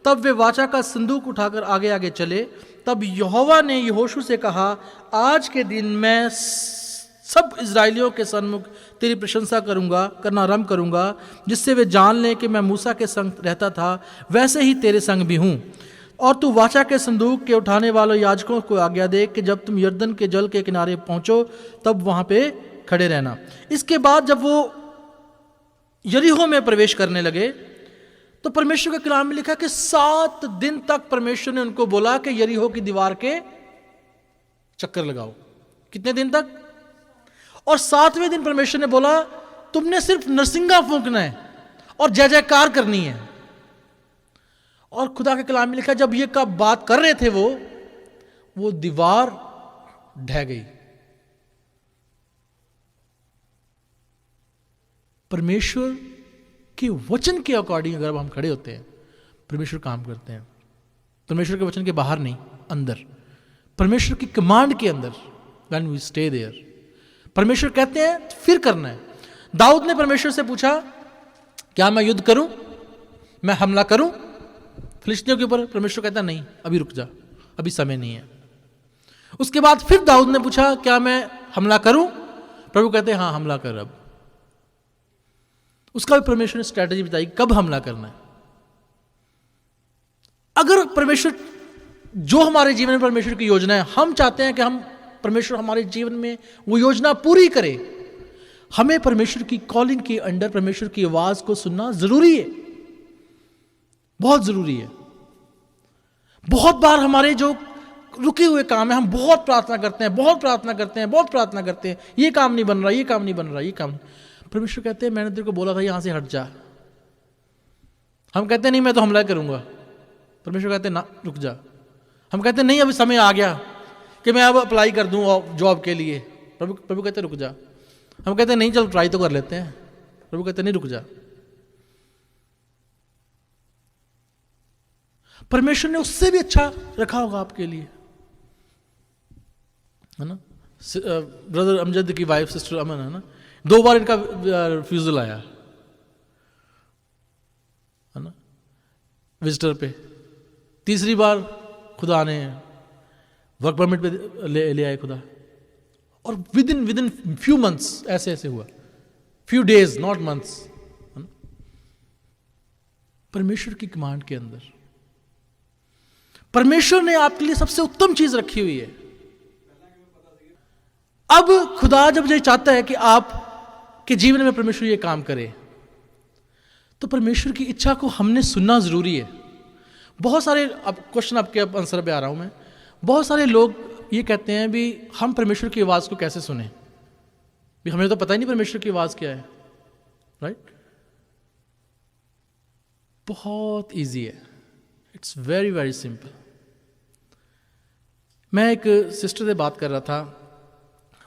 तब वे वाचा का संदूक उठाकर आगे आगे चले। तब यहोवा ने यहोशू से कहा, आज के दिन मैं सब इजराइलियों के सन्मुख तेरी प्रशंसा करना आरंभ करूंगा, जिससे वे जान लें कि मैं मूसा के संग रहता था, वैसे ही तेरे संग भी हूं। और तू वाचा के संदूक के उठाने वालों याजकों को आज्ञा दे कि जब तुम यरदन के जल के किनारे पहुंचो तब वहां पे खड़े रहना। इसके बाद जब वो यरीहो में प्रवेश करने लगे तो परमेश्वर के कलाम में लिखा कि 7 दिन तक परमेश्वर ने उनको बोला कि यरीहो की दीवार के चक्कर लगाओ। कितने दिन तक? और 7वें दिन परमेश्वर ने बोला, तुमने सिर्फ नरसिंगा फूंकना है और जय जयकार करनी है। और खुदा के कलाम में लिखा, जब ये कब बात कर रहे थे वो दीवार ढह गई। परमेश्वर के वचन के अकॉर्डिंग अगर हम खड़े होते हैं, परमेश्वर काम करते हैं। परमेश्वर के वचन के बाहर नहीं, अंदर, परमेश्वर की कमांड के अंदर, व्हेन वी स्टे देयर, परमेश्वर कहते हैं फिर करना है। दाऊद ने परमेश्वर से पूछा, क्या मैं युद्ध करूं, मैं हमला करूं फिलिस्तीनियों के ऊपर? परमेश्वर कहता नहीं, अभी रुक जा, अभी समय नहीं है। उसके बाद फिर दाऊद ने पूछा, क्या मैं हमला करूं? प्रभु कहते हैं हाँ हमला कर। अब उसका भी परमेश्वर ने स्ट्रैटेजी बताई कब हमला करना है। अगर परमेश्वर, जो हमारे जीवन में परमेश्वर की योजना है, हम चाहते हैं कि हम परमेश्वर हमारे जीवन में वो योजना पूरी करे, हमें परमेश्वर की कॉलिंग के अंडर परमेश्वर की आवाज को सुनना जरूरी है, बहुत जरूरी है। बहुत बार हमारे जो रुके हुए काम है, हम बहुत प्रार्थना करते हैं, बहुत प्रार्थना करते हैं, बहुत प्रार्थना करते हैं, ये काम नहीं बन रहा, ये काम नहीं बन रहा, ये काम नहीं। परमेश्वर कहते हैं मैंने तेरे को बोला था यहां से हट जा। हम कहते हैं नहीं मैं तो हमला करूंगा। परमेश्वर कहते हैं ना रुक जा। हम कहते हैं नहीं अभी समय आ गया कि मैं अब अप्लाई कर दूं जॉब के लिए। प्रभु कहते हैं रुक जा। हम कहते हैं नहीं चल ट्राई तो कर लेते हैं। प्रभु कहते हैं नहीं रुक जा। परमेश्वर ने उससे भी अच्छा रखा होगा आपके लिए, है ना। ब्रदर अमजद की वाइफ सिस्टर अमन, है ना, 2 बार इनका रिफ्यूजल आया, है ना, विजिटर पे। तीसरी बार खुदा ने वर्क परमिट पे ले आए खुदा। और विद इन फ्यू मंथ्स ऐसे हुआ, फ्यू डेज नॉट मंथ्स, है ना। परमेश्वर की कमांड के अंदर परमेश्वर ने आपके लिए सबसे उत्तम चीज रखी हुई है। अब खुदा जब ये चाहता है कि आप के जीवन में परमेश्वर ये काम करे, तो परमेश्वर की इच्छा को हमने सुनना जरूरी है। बहुत सारे, अब क्वेश्चन आपके आंसर पे आ रहा हूं मैं, बहुत सारे लोग ये कहते हैं भी हम परमेश्वर की आवाज़ को कैसे सुने, भी हमें तो पता ही नहीं परमेश्वर की आवाज़ क्या है, राइट? बहुत इजी है, इट्स वेरी वेरी सिंपल। मैं एक सिस्टर से बात कर रहा था,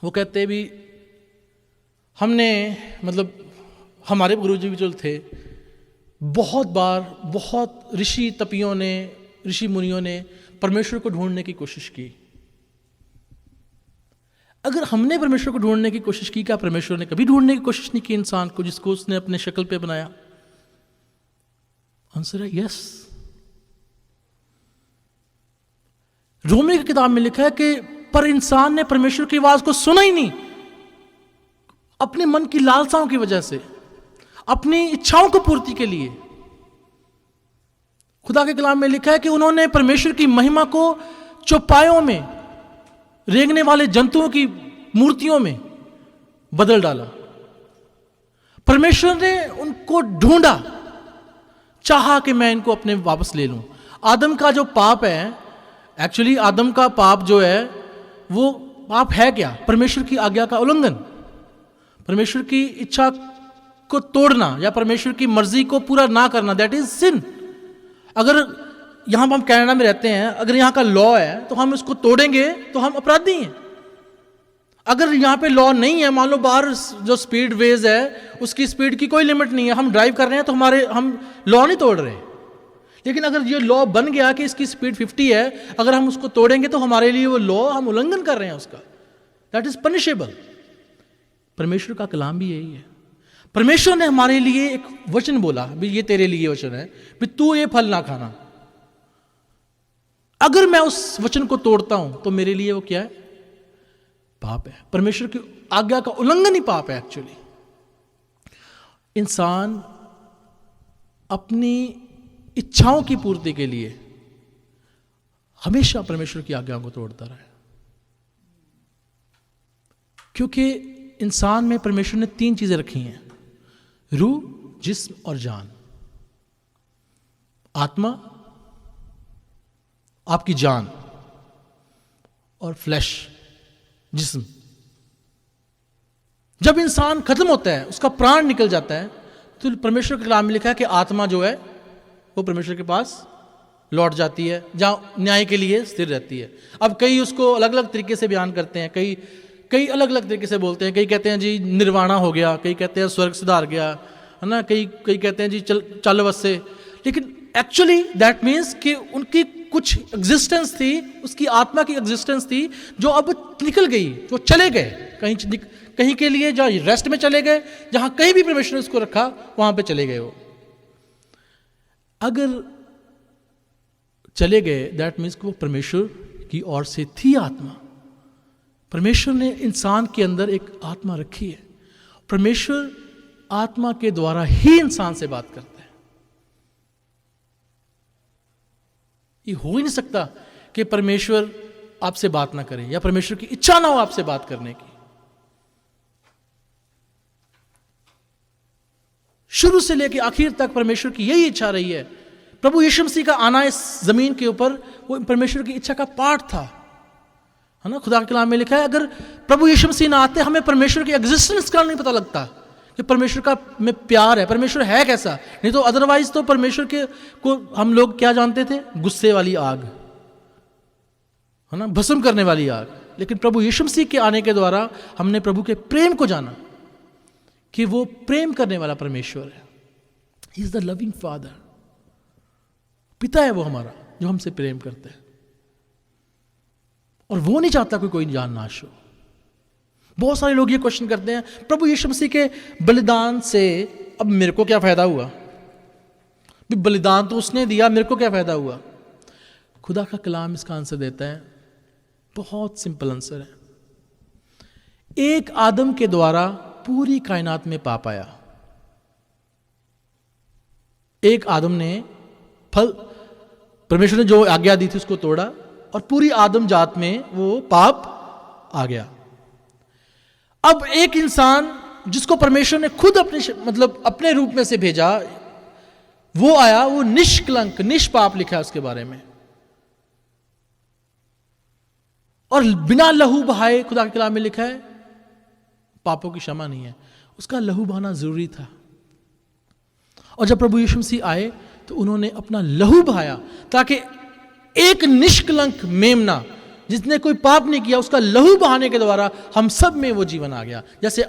वो कहते भी हमने मतलब हमारे गुरुजी भी जो थे, बहुत बार बहुत ऋषि तपियों ने, ऋषि मुनियों ने परमेश्वर को ढूंढने की कोशिश की। अगर हमने परमेश्वर को ढूंढने की कोशिश की, क्या परमेश्वर ने कभी ढूंढने की कोशिश नहीं की इंसान को जिसको उसने अपने शक्ल पे बनाया? आंसर है यस। रोमी की किताब में लिखा है कि पर इंसान ने परमेश्वर की आवाज को सुना ही नहीं, अपने मन की लालसाओं की वजह से, अपनी इच्छाओं को पूर्ति के लिए। खुदा के कलाम में लिखा है कि उन्होंने परमेश्वर की महिमा को चौपायों में रेंगने वाले जंतुओं की मूर्तियों में बदल डाला। परमेश्वर ने उनको ढूंढा, चाहा कि मैं इनको अपने वापस ले लूं। आदम का जो पाप है, एक्चुअली आदम का पाप जो है वो पाप है क्या? परमेश्वर की आज्ञा का उल्लंघन, परमेश्वर की इच्छा को तोड़ना या परमेश्वर की मर्जी को पूरा ना करना, दैट इज सिन। अगर यहां हम कनाडा में रहते हैं, अगर यहां का लॉ है तो हम उसको तोड़ेंगे तो हम अपराधी हैं। अगर यहां पे लॉ नहीं है, मान लो बाहर जो स्पीड वेज है उसकी स्पीड की कोई लिमिट नहीं है, हम ड्राइव कर रहे हैं तो हम लॉ नहीं तोड़ रहे। लेकिन अगर ये लॉ बन गया कि इसकी स्पीड 50 है, अगर हम उसको तोड़ेंगे तो हमारे लिए वो लॉ, हम उल्लंघन कर रहे हैं उसका, दैट इज पनिशेबल। परमेश्वर का कलाम भी यही है। परमेश्वर ने हमारे लिए एक वचन बोला, भी ये तेरे लिए वचन है, भी तू ये फल ना खाना। अगर मैं उस वचन को तोड़ता हूं तो मेरे लिए वो क्या है? पाप है। परमेश्वर की आज्ञा का उल्लंघन ही पाप है एक्चुअली। इंसान अपनी इच्छाओं की पूर्ति के लिए हमेशा परमेश्वर की आज्ञाओं को तोड़ता रहा है, क्योंकि इंसान में परमेश्वर ने 3 चीजें रखी हैं, रूह, जिस्म और जान। आत्मा, आपकी जान, और फ्लैश, जिस्म। जब इंसान खत्म होता है, उसका प्राण निकल जाता है, तो परमेश्वर के कलाम में लिखा है कि आत्मा जो है वो परमेश्वर के पास लौट जाती है, जहां न्याय के लिए स्थिर रहती है। अब कई उसको अलग अलग तरीके से बयान करते हैं, कई अलग अलग तरीके से बोलते हैं। कई कहते हैं जी निर्वाणा हो गया, कई कहते हैं स्वर्ग सुधार गया, है ना, कई कहते हैं जी चल बस से। लेकिन एक्चुअली दैट मीन्स कि उनकी कुछ एग्जिस्टेंस थी, उसकी आत्मा की एग्जिस्टेंस थी जो अब निकल गई, वो चले गए कहीं के लिए, जहाँ रेस्ट में चले गए, जहां कहीं भी परमेश्वर ने उसको रखा वहां पे चले गए। वो अगर चले गए, दैट मीन्स कि वो परमेश्वर की ओर से थी आत्मा। परमेश्वर ने इंसान के अंदर एक आत्मा रखी है। परमेश्वर आत्मा के द्वारा ही इंसान से बात करता है। ये हो ही नहीं सकता कि परमेश्वर आपसे बात ना करे या परमेश्वर की इच्छा ना हो आपसे बात करने की। शुरू से लेकर आखिर तक परमेश्वर की यही इच्छा रही है। प्रभु यीशु मसीह का आना इस जमीन के ऊपर वो परमेश्वर की इच्छा का पार्ट था, है ना। खुदा के कलाम में लिखा है अगर प्रभु यीशु मसीह ना आते हमें परमेश्वर की एग्जिस्टेंस का नहीं पता लगता कि परमेश्वर का में प्यार है, परमेश्वर है कैसा। नहीं तो अदरवाइज तो परमेश्वर के को हम लोग क्या जानते थे? गुस्से वाली आग, है ना, भस्म करने वाली आग। लेकिन प्रभु यीशु मसीह के आने के द्वारा हमने प्रभु के प्रेम को जाना कि वो प्रेम करने वाला परमेश्वर है। He is the loving father. पिता है वो हमारा जो हमसे प्रेम करता है, और वो नहीं चाहता कोई जान नाश हो। बहुत सारे लोग ये क्वेश्चन करते हैं, प्रभु यीशु मसीह के बलिदान से अब मेरे को क्या फायदा हुआ? बलिदान तो उसने दिया, मेरे को क्या फायदा हुआ? खुदा का कलाम इसका आंसर देता है, बहुत सिंपल आंसर है। एक आदम के द्वारा पूरी कायनात में पाप आया। एक आदम ने फल, परमेश्वर ने जो आज्ञा दी थी उसको तोड़ा, और पूरी आदम जात में वो पाप आ गया। अब एक इंसान जिसको परमेश्वर ने खुद अपने रूप में से भेजा, वो आया, वो निष्कलंक निष्पाप लिखा है उसके बारे में। और बिना लहू बहाए, खुदा के कलाम में लिखा है, पापों की क्षमा नहीं है। उसका लहू बहाना जरूरी था। और जब प्रभु यीशु मसीह आए तो उन्होंने अपना लहू बहाया ताकि एक निष्कलंक मेमना जिसने कोई पाप नहीं किया, उसका लहू बहाने के द्वारा हम सब में वो जीवन आ गया। जैसे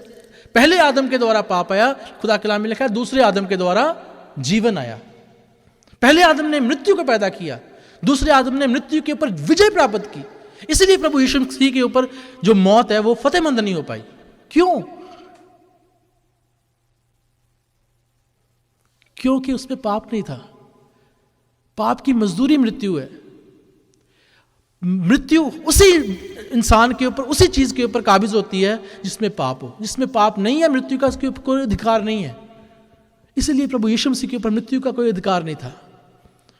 पहले आदम के द्वारा पाप आया, खुदा के कलाम में लिखा है दूसरे आदम के द्वारा जीवन आया। पहले आदम ने मृत्यु को पैदा किया, दूसरे आदम ने मृत्यु के ऊपर विजय प्राप्त की। इसलिए प्रभु यीशु मसीह के ऊपर जो मौत है वो फतेहमंद नहीं हो पाई। क्यों? क्योंकि उसमें पाप नहीं था। पाप की मजदूरी मृत्यु है। मृत्यु उसी इंसान के ऊपर, उसी चीज के ऊपर काबिज होती है जिसमें पाप हो। जिसमें पाप नहीं है, मृत्यु का उसके ऊपर कोई अधिकार नहीं है। इसलिए प्रभु यीशु मसीह के ऊपर मृत्यु का कोई अधिकार नहीं था।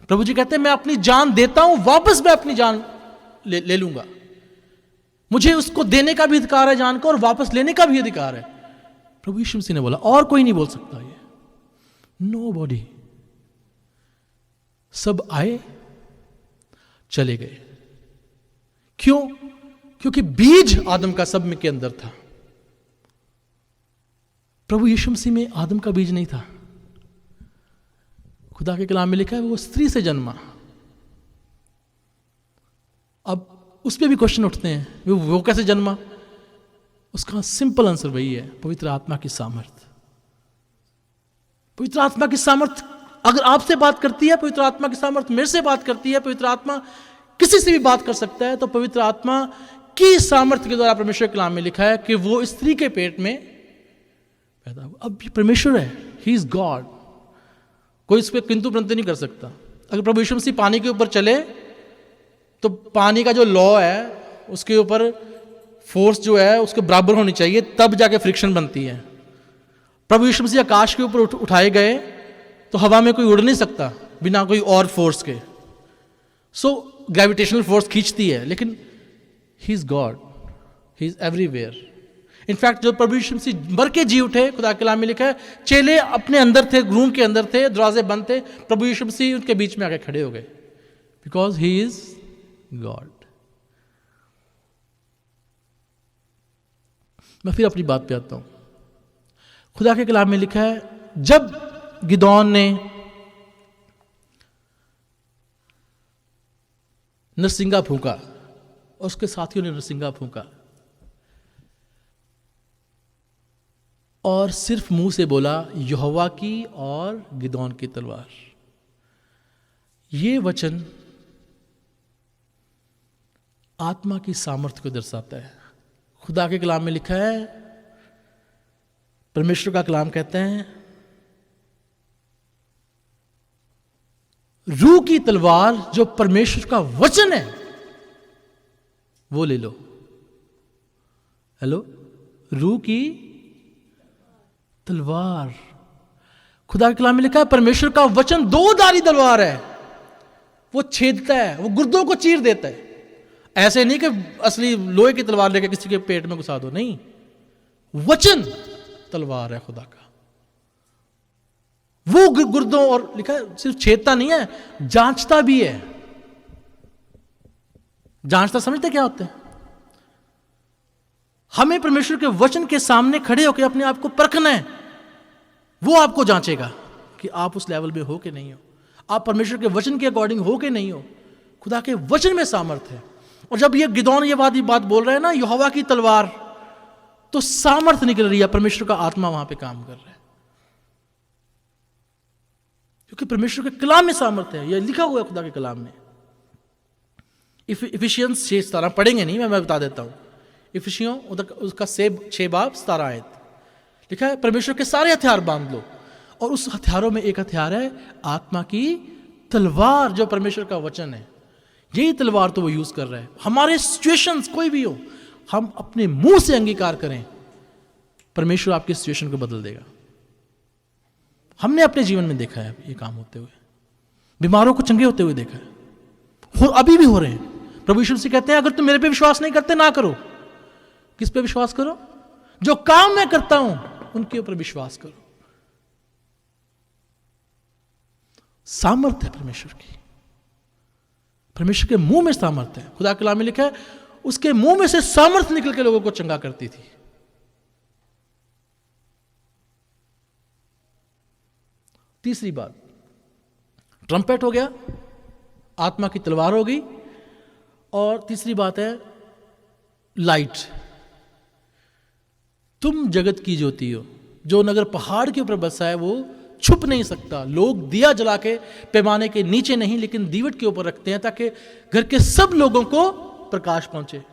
प्रभु जी कहते हैं मैं अपनी जान देता हूं, वापस मैं अपनी जान ले लूंगा। मुझे उसको देने का भी अधिकार है जान को, और वापस लेने का भी अधिकार है। प्रभु यीशु मसीह ने बोला, और कोई नहीं बोल सकता ये। नोबॉडी। सब आए, चले गए। क्यों? क्योंकि बीज आदम का सब में के अंदर था। प्रभु यीशु मसीह में आदम का बीज नहीं था। खुदा के कलाम में लिखा है वो स्त्री से जन्मा। अब उस पर भी क्वेश्चन उठते हैं, वो कैसे जन्मा? उसका सिंपल आंसर वही है, पवित्र आत्मा की सामर्थ। पवित्र आत्मा की सामर्थ अगर आपसे बात करती है, पवित्र आत्मा की सामर्थ मेरे से बात करती है, पवित्र आत्मा किसी से भी बात कर सकता है, तो पवित्र आत्मा की सामर्थ्य के द्वारा परमेश्वर के कलाम में लिखा है कि वो स्त्री के पेट में पैदा हुआ। अब ये परमेश्वर है, ही इज गॉड। कोई इस पर किंतु परंतु नहीं कर सकता। अगर प्रभु यीशु मसीह पानी के ऊपर चले तो पानी का जो लॉ है उसके ऊपर फोर्स जो है उसके बराबर होनी चाहिए, तब जाके फ्रिक्शन बनती है। प्रभु यीशु मसीह आकाश के ऊपर उठाए गए तो हवा में कोई उड़ नहीं सकता बिना कोई और फोर्स के। सो ग्रेविटेशनल फोर्स खींचती है, लेकिन he is God, he is everywhere. In fact जो प्रभु यीशु मसीह मर के जी उठे, खुदा के कलाम में लिखा है चेले अपने अंदर थे, रूम के अंदर थे, दरवाजे बंद थे, प्रभु यीशु मसीह उनके बीच में आके खड़े हो गए, बिकॉज ही इज गॉड। मैं फिर अपनी बात पे आता हूं। खुदा के कलाम में लिखा है जब गिदोन ने नरसिंगा फूंका और उसके साथियों ने नरसिंगा फूंका और सिर्फ मुंह से बोला यहोवा की और गिदोन की तलवार। ये वचन आत्मा की सामर्थ्य को दर्शाता है। खुदा के कलाम में लिखा है, परमेश्वर का कलाम कहते हैं रूह की तलवार जो परमेश्वर का वचन है वो ले लो। हेलो, रूह की तलवार। खुदा के कलाम में लिखा है परमेश्वर का वचन दो धारी तलवार है, वो छेदता है, वो गुर्दों को चीर देता है। ऐसे नहीं कि असली लोहे की तलवार लेकर किसी के पेट में घुसा दो, नहीं, वचन तलवार है खुदा का। वो गुर्दों और लिखा है सिर्फ छेदता नहीं है, जांचता भी है। जांचता समझते क्या होता है? हमें परमेश्वर के वचन के सामने खड़े होकर अपने आप को परखना है। वो आपको जांचेगा कि आप उस लेवल में हो कि नहीं हो, आप परमेश्वर के वचन के अकॉर्डिंग हो कि नहीं हो। खुदा के वचन में सामर्थ्य है। और जब ये गिदोन ये बात बोल रहे हैं ना यहोवा की तलवार, तो सामर्थ्य निकल रही है, परमेश्वर का आत्मा वहां पे काम कर रहा है, क्योंकि परमेश्वर के कलाम में सामर्थ्य है। यह लिखा हुआ है खुदा के कलाम में। इफिशियंस 6:17 पढ़ेंगे नहीं, मैं बता देता हूं। इफिशियों उसका 6 बाब 17 आयत लिखा है परमेश्वर के सारे हथियार बांध लो, और उस हथियारों में एक हथियार है आत्मा की तलवार जो परमेश्वर का वचन है। यही तलवार तो वो यूज कर रहा है। हमारे सिचुएशंस कोई भी हो, हम अपने मुंह से अंगीकार करें, परमेश्वर आपकी सिचुएशन को बदल देगा। हमने अपने जीवन में देखा है ये काम होते हुए, बीमारों को चंगे होते हुए देखा है, अभी भी हो रहे हैं। प्रभु यीशु मसीह कहते हैं अगर तुम मेरे पे विश्वास नहीं करते ना करो। किस पे विश्वास करो? जो काम मैं करता हूं उनके ऊपर विश्वास करो। सामर्थ्य है परमेश्वर की, परमेश्वर के मुंह में सामर्थ्य है। खुदा के कलाम में लिखा है उसके मुंह में से सामर्थ्य निकल के लोगों को चंगा करती थी। तीसरी बात, ट्रम्पेट हो गया, आत्मा की तलवार हो गई, और तीसरी बात है लाइट। तुम जगत की ज्योति हो। जो नगर पहाड़ के ऊपर बसा है वो छुप नहीं सकता। लोग दिया जला के पैमाने के नीचे नहीं लेकिन दीवट के ऊपर रखते हैं ताकि घर के सब लोगों को प्रकाश पहुंचे।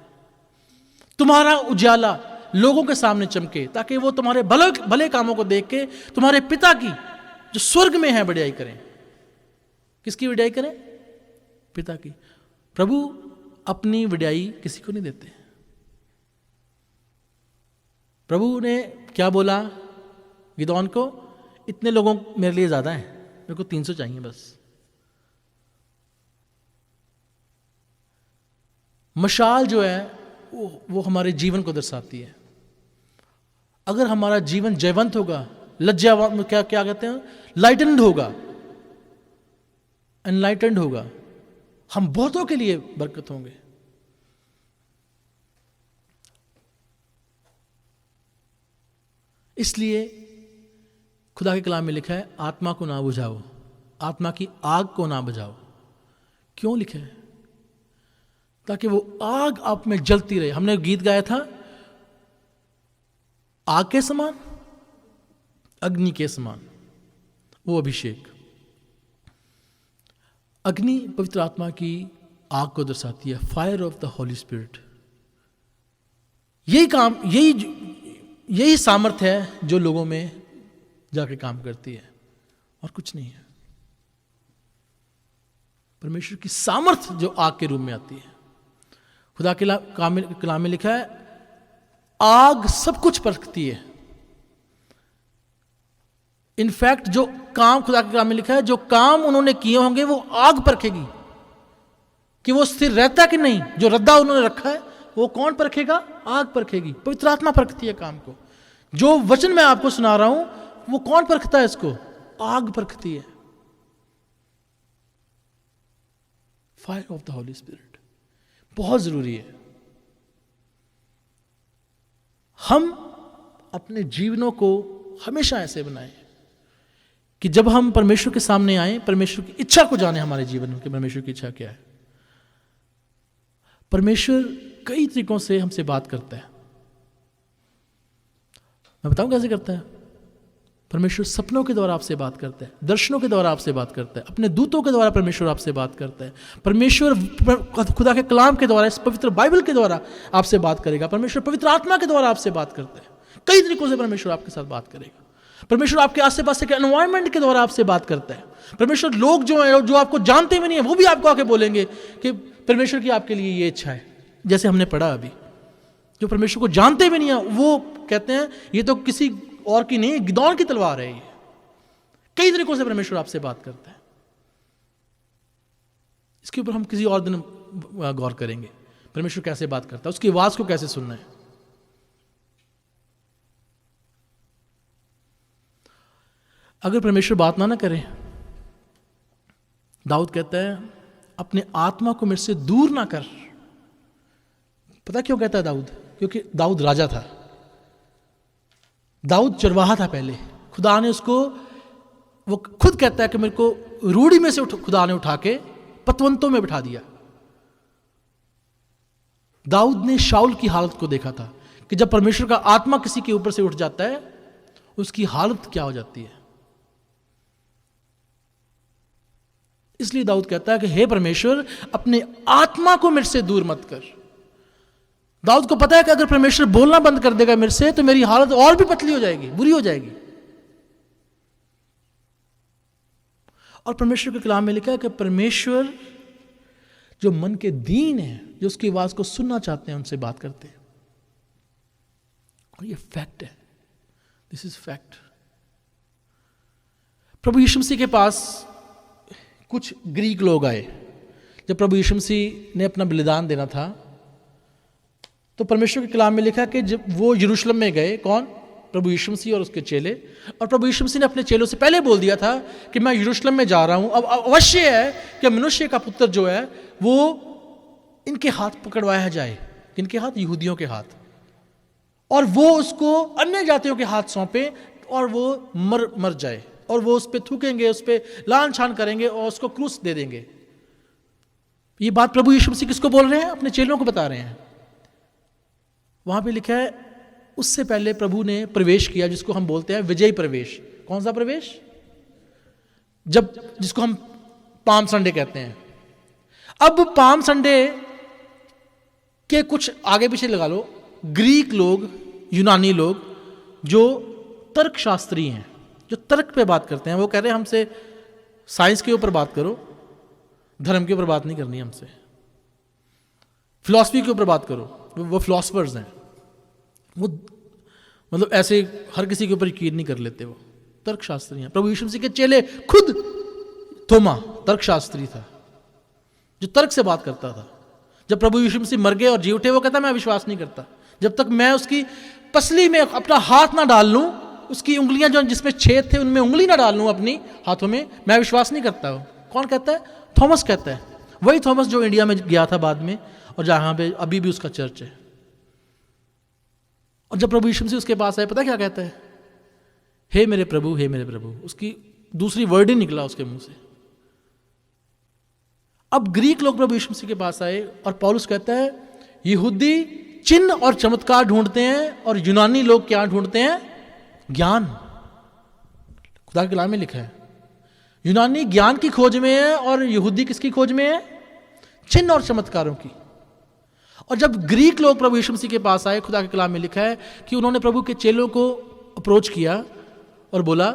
तुम्हारा उजाला लोगों के सामने चमके ताकि वो तुम्हारे भले कामों को देख के तुम्हारे पिता की जो स्वर्ग में है बढ़ियाई करें। किसकी बढ़ियाई करें? पिता की। प्रभु अपनी बढ़ियाई किसी को नहीं देते। प्रभु ने क्या बोला गिदोन को? इतने लोगों मेरे लिए ज्यादा है, मेरे को 300 चाहिए बस। मशाल जो है वो हमारे जीवन को दर्शाती है। अगर हमारा जीवन जयवंत होगा, लज्जावान, क्या कहते हैं, लाइटेंड होगा, एनलाइटेंड होगा, हम बहुतों के लिए बरकत होंगे। इसलिए खुदा के कलाम में लिखा है आत्मा को ना बुझाओ, आत्मा की आग को ना बुझाओ। क्यों लिखा है? ताकि वो आग आप में जलती रहे। हमने गीत गाया था, आग के समान, अग्नि के समान, वो अभिषेक। अग्नि पवित्र आत्मा की आग को दर्शाती है, fire of the Holi spirit. यही काम, यही सामर्थ्य है जो लोगों में जाके काम करती है, और कुछ नहीं है। परमेश्वर की सामर्थ्य जो आग के रूप में आती है। खुदा के कलाम में लिखा है आग सब कुछ परखती है। इनफैक्ट जो काम, खुदा के कलाम में लिखा है, जो काम उन्होंने किए होंगे वो आग परखेगी कि वो स्थिर रहता कि नहीं। जो रद्दा उन्होंने रखा है वो कौन परखेगा? आग परखेगी। पवित्र आत्मा परखती है काम को। जो वचन मैं आपको सुना रहा हूं वो कौन परखता है इसको? आग परखती है। Fire of the Holi spirit बहुत जरूरी है। हम अपने जीवनों को हमेशा ऐसे बनाएं कि जब हम परमेश्वर के सामने आए, परमेश्वर की इच्छा को जाने हमारे जीवन में कि परमेश्वर की इच्छा क्या है। परमेश्वर कई तरीकों से हमसे बात करता है। मैं बताऊं कैसे करता है? परमेश्वर सपनों के द्वारा आपसे बात करता है, दर्शनों के द्वारा आपसे बात करता है, अपने दूतों के द्वारा परमेश्वर आपसे बात करता है। परमेश्वर खुदा के कलाम के द्वारा, इस पवित्र बाइबल के द्वारा आपसे बात करेगा। परमेश्वर पवित्र आत्मा के द्वारा आपसे बात करता है। कई तरीकों से परमेश्वर आपके साथ बात करेगा। परमेश्वर आपके आस पास के एनवायरमेंट के द्वारा आपसे बात करता है। परमेश्वर लोग जो हैं, जो आपको जानते भी नहीं है, वो भी आपको आके बोलेंगे कि परमेश्वर की आपके लिए ये इच्छा है। जैसे हमने पढ़ा अभी, जो परमेश्वर को जानते भी नहीं है वो कहते हैं ये तो किसी और की नहीं, गिदोन की तलवार है ये। कई तरीकों से परमेश्वर आपसे बात करता है। इसके ऊपर हम किसी और दिन गौर करेंगे, परमेश्वर कैसे बात करता है, उसकी आवाज को कैसे सुनना है। अगर परमेश्वर बात ना करे, दाऊद कहता है अपने आत्मा को मेरे से दूर ना कर। पता क्यों कहता है दाऊद? क्योंकि दाऊद राजा था, दाऊद चरवाहा था पहले। खुदा ने उसको, वो खुद कहता है कि मेरे को रूढ़ी में से खुदा ने उठा के पतवंतों में बिठा दिया। दाऊद ने शाऊल की हालत को देखा था कि जब परमेश्वर का आत्मा किसी के ऊपर से उठ जाता है उसकी हालत क्या हो जाती है। इसलिए दाऊद कहता है कि हे परमेश्वर अपने आत्मा को मेरे से दूर मत कर। दाऊद को पता है कि अगर परमेश्वर बोलना बंद कर देगा मेरे से तो मेरी हालत और भी पतली हो जाएगी, बुरी हो जाएगी। और परमेश्वर के कलाम में लिखा है कि परमेश्वर जो मन के दीन है, जो उसकी आवाज को सुनना चाहते हैं, उनसे बात करते हैं। और ये फैक्ट है, दिस इज फैक्ट। प्रभु यीशु मसीह के पास कुछ ग्रीक लोग आए। जब प्रभु यीशु मसीह ने अपना बलिदान देना था तो परमेश्वर के कलाम में लिखा कि जब वो यरूशलेम में गए, कौन? प्रभु यीशु मसीह और उसके चेले। और प्रभु यीशु मसीह ने अपने चेलों से पहले बोल दिया था कि मैं यरूशलेम में जा रहा हूं। अब अवश्य है कि मनुष्य का पुत्र जो है वो इनके हाथ पकड़वाया जाए, किनके हाथ? यहूदियों के हाथ, और वो उसको अन्य जातियों के हाथ सौंपे और वो मर जाए, और वो उस पर थूकेंगे, उस पर लान छान करेंगे और उसको क्रूस दे देंगे। ये बात प्रभु यीशु मसीह किसको बोल रहे हैं? अपने चेलों को बता रहे हैं। वहां पे लिखा है उससे पहले प्रभु ने प्रवेश किया, जिसको हम बोलते हैं विजयी प्रवेश। कौन सा प्रवेश? जिसको हम पाम संडे कहते हैं। अब पाम संडे के कुछ आगे पीछे लगा लो, ग्रीक लोग, यूनानी लोग जो तर्कशास्त्री हैं, जो तर्क पे बात करते हैं, वो कह रहे हैं हमसे साइंस के ऊपर बात करो, धर्म के ऊपर बात नहीं करनी हमसे, फिलॉसफी के ऊपर बात करो। वो फिलॉसफर्स हैं, वो मतलब ऐसे हर किसी के ऊपर यकीन नहीं कर लेते, वो तर्कशास्त्री हैं। प्रभु यीशु मसीह के चेले खुद, थोमा तर्कशास्त्री था जो तर्क से बात करता था। जब प्रभु यीशु मसीह मर गए और जी उठे, वो कहता मैं विश्वास नहीं करता जब तक मैं उसकी पसली में अपना हाथ ना डाल लूं, उसकी उंगलियां जो जिसमें छेद थे उनमें उंगली ना डाल लूं अपनी हाथों में, मैं विश्वास नहीं करता। कौन कहता है? थॉमस कहता है। वही थॉमस जो इंडिया में गया था बाद में, और जहां पे अभी भी उसका चर्च है। और जब प्रभु यीशु मसीह उसके पास आए, पता क्या कहता है? हे मेरे प्रभु, हे मेरे प्रभु। उसकी दूसरी वर्ड ही निकला उसके मुंह से। अब ग्रीक लोग प्रभु यीशु मसीह के पास आए और पौलुस कहता है यहूदी चिन्ह और चमत्कार ढूंढते हैं और यूनानी लोग क्या ढूंढते हैं? ज्ञान। खुदा के कलाम में लिखा है यूनानी ज्ञान की खोज में है और यहूदी किसकी खोज में है? चिन्ह और चमत्कारों की। और जब ग्रीक लोग प्रभु यीशु मसीह के पास आए, खुदा के कलाम में लिखा है कि उन्होंने प्रभु के चेलों को अप्रोच किया और बोला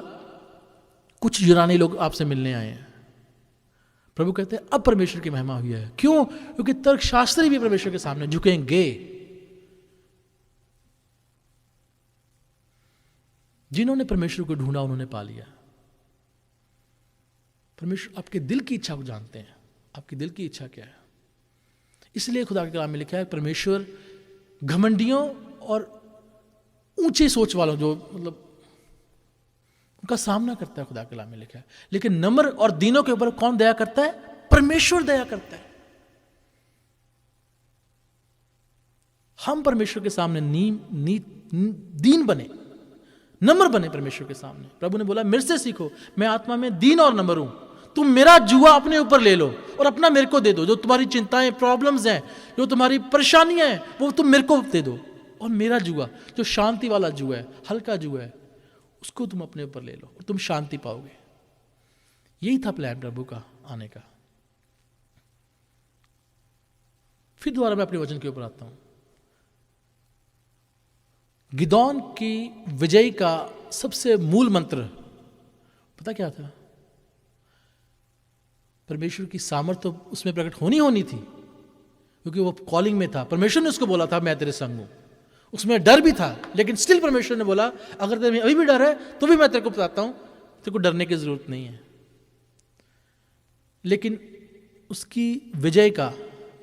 कुछ यूनानी लोग आपसे मिलने आए हैं। प्रभु कहते हैं अब परमेश्वर की महिमा हुई है। क्यों? क्योंकि तर्कशास्त्री भी परमेश्वर के सामने झुकेंगे। जिन्होंने परमेश्वर को ढूंढा उन्होंने पा लिया। परमेश्वर आपके दिल की इच्छा को जानते हैं, आपकी दिल की इच्छा क्या है। इसलिए खुदा के कलाम में लिखा है परमेश्वर घमंडियों और ऊंची सोच वालों, जो मतलब उनका सामना करता है, खुदा के कलाम में लिखा है। लेकिन नम्र और दीनों के ऊपर कौन दया करता है? परमेश्वर दया करता है। हम परमेश्वर के सामने दीन बने, नम्र बने परमेश्वर के सामने। प्रभु ने बोला मेरे से सीखो, मैं आत्मा में दीन और नम्र हूं। तुम मेरा जुआ अपने ऊपर ले लो और अपना मेरे को दे दो। जो तुम्हारी चिंताएं, प्रॉब्लम्स हैं, जो तुम्हारी परेशानियां हैं, वो तुम मेरे को दे दो। और मेरा जुआ, जो शांति वाला जुआ है, हल्का जुआ है, उसको तुम अपने ऊपर ले लो और तुम शांति पाओगे। यही था प्लान प्रभु का आने का। फिर दोबारा मैं अपने वचन के ऊपर आता हूं। गिदोन की विजय का सबसे मूल मंत्र पता क्या था? परमेश्वर की सामर्थ्य तो उसमें प्रकट होनी थी, क्योंकि वो कॉलिंग में था। परमेश्वर ने उसको बोला था मैं तेरे संग हूं। उसमें डर भी था, लेकिन स्टिल परमेश्वर ने बोला अगर तेरे में अभी भी डर है तो भी मैं तेरे को बताता हूं, तेरे को डरने की जरूरत नहीं है। लेकिन उसकी विजय का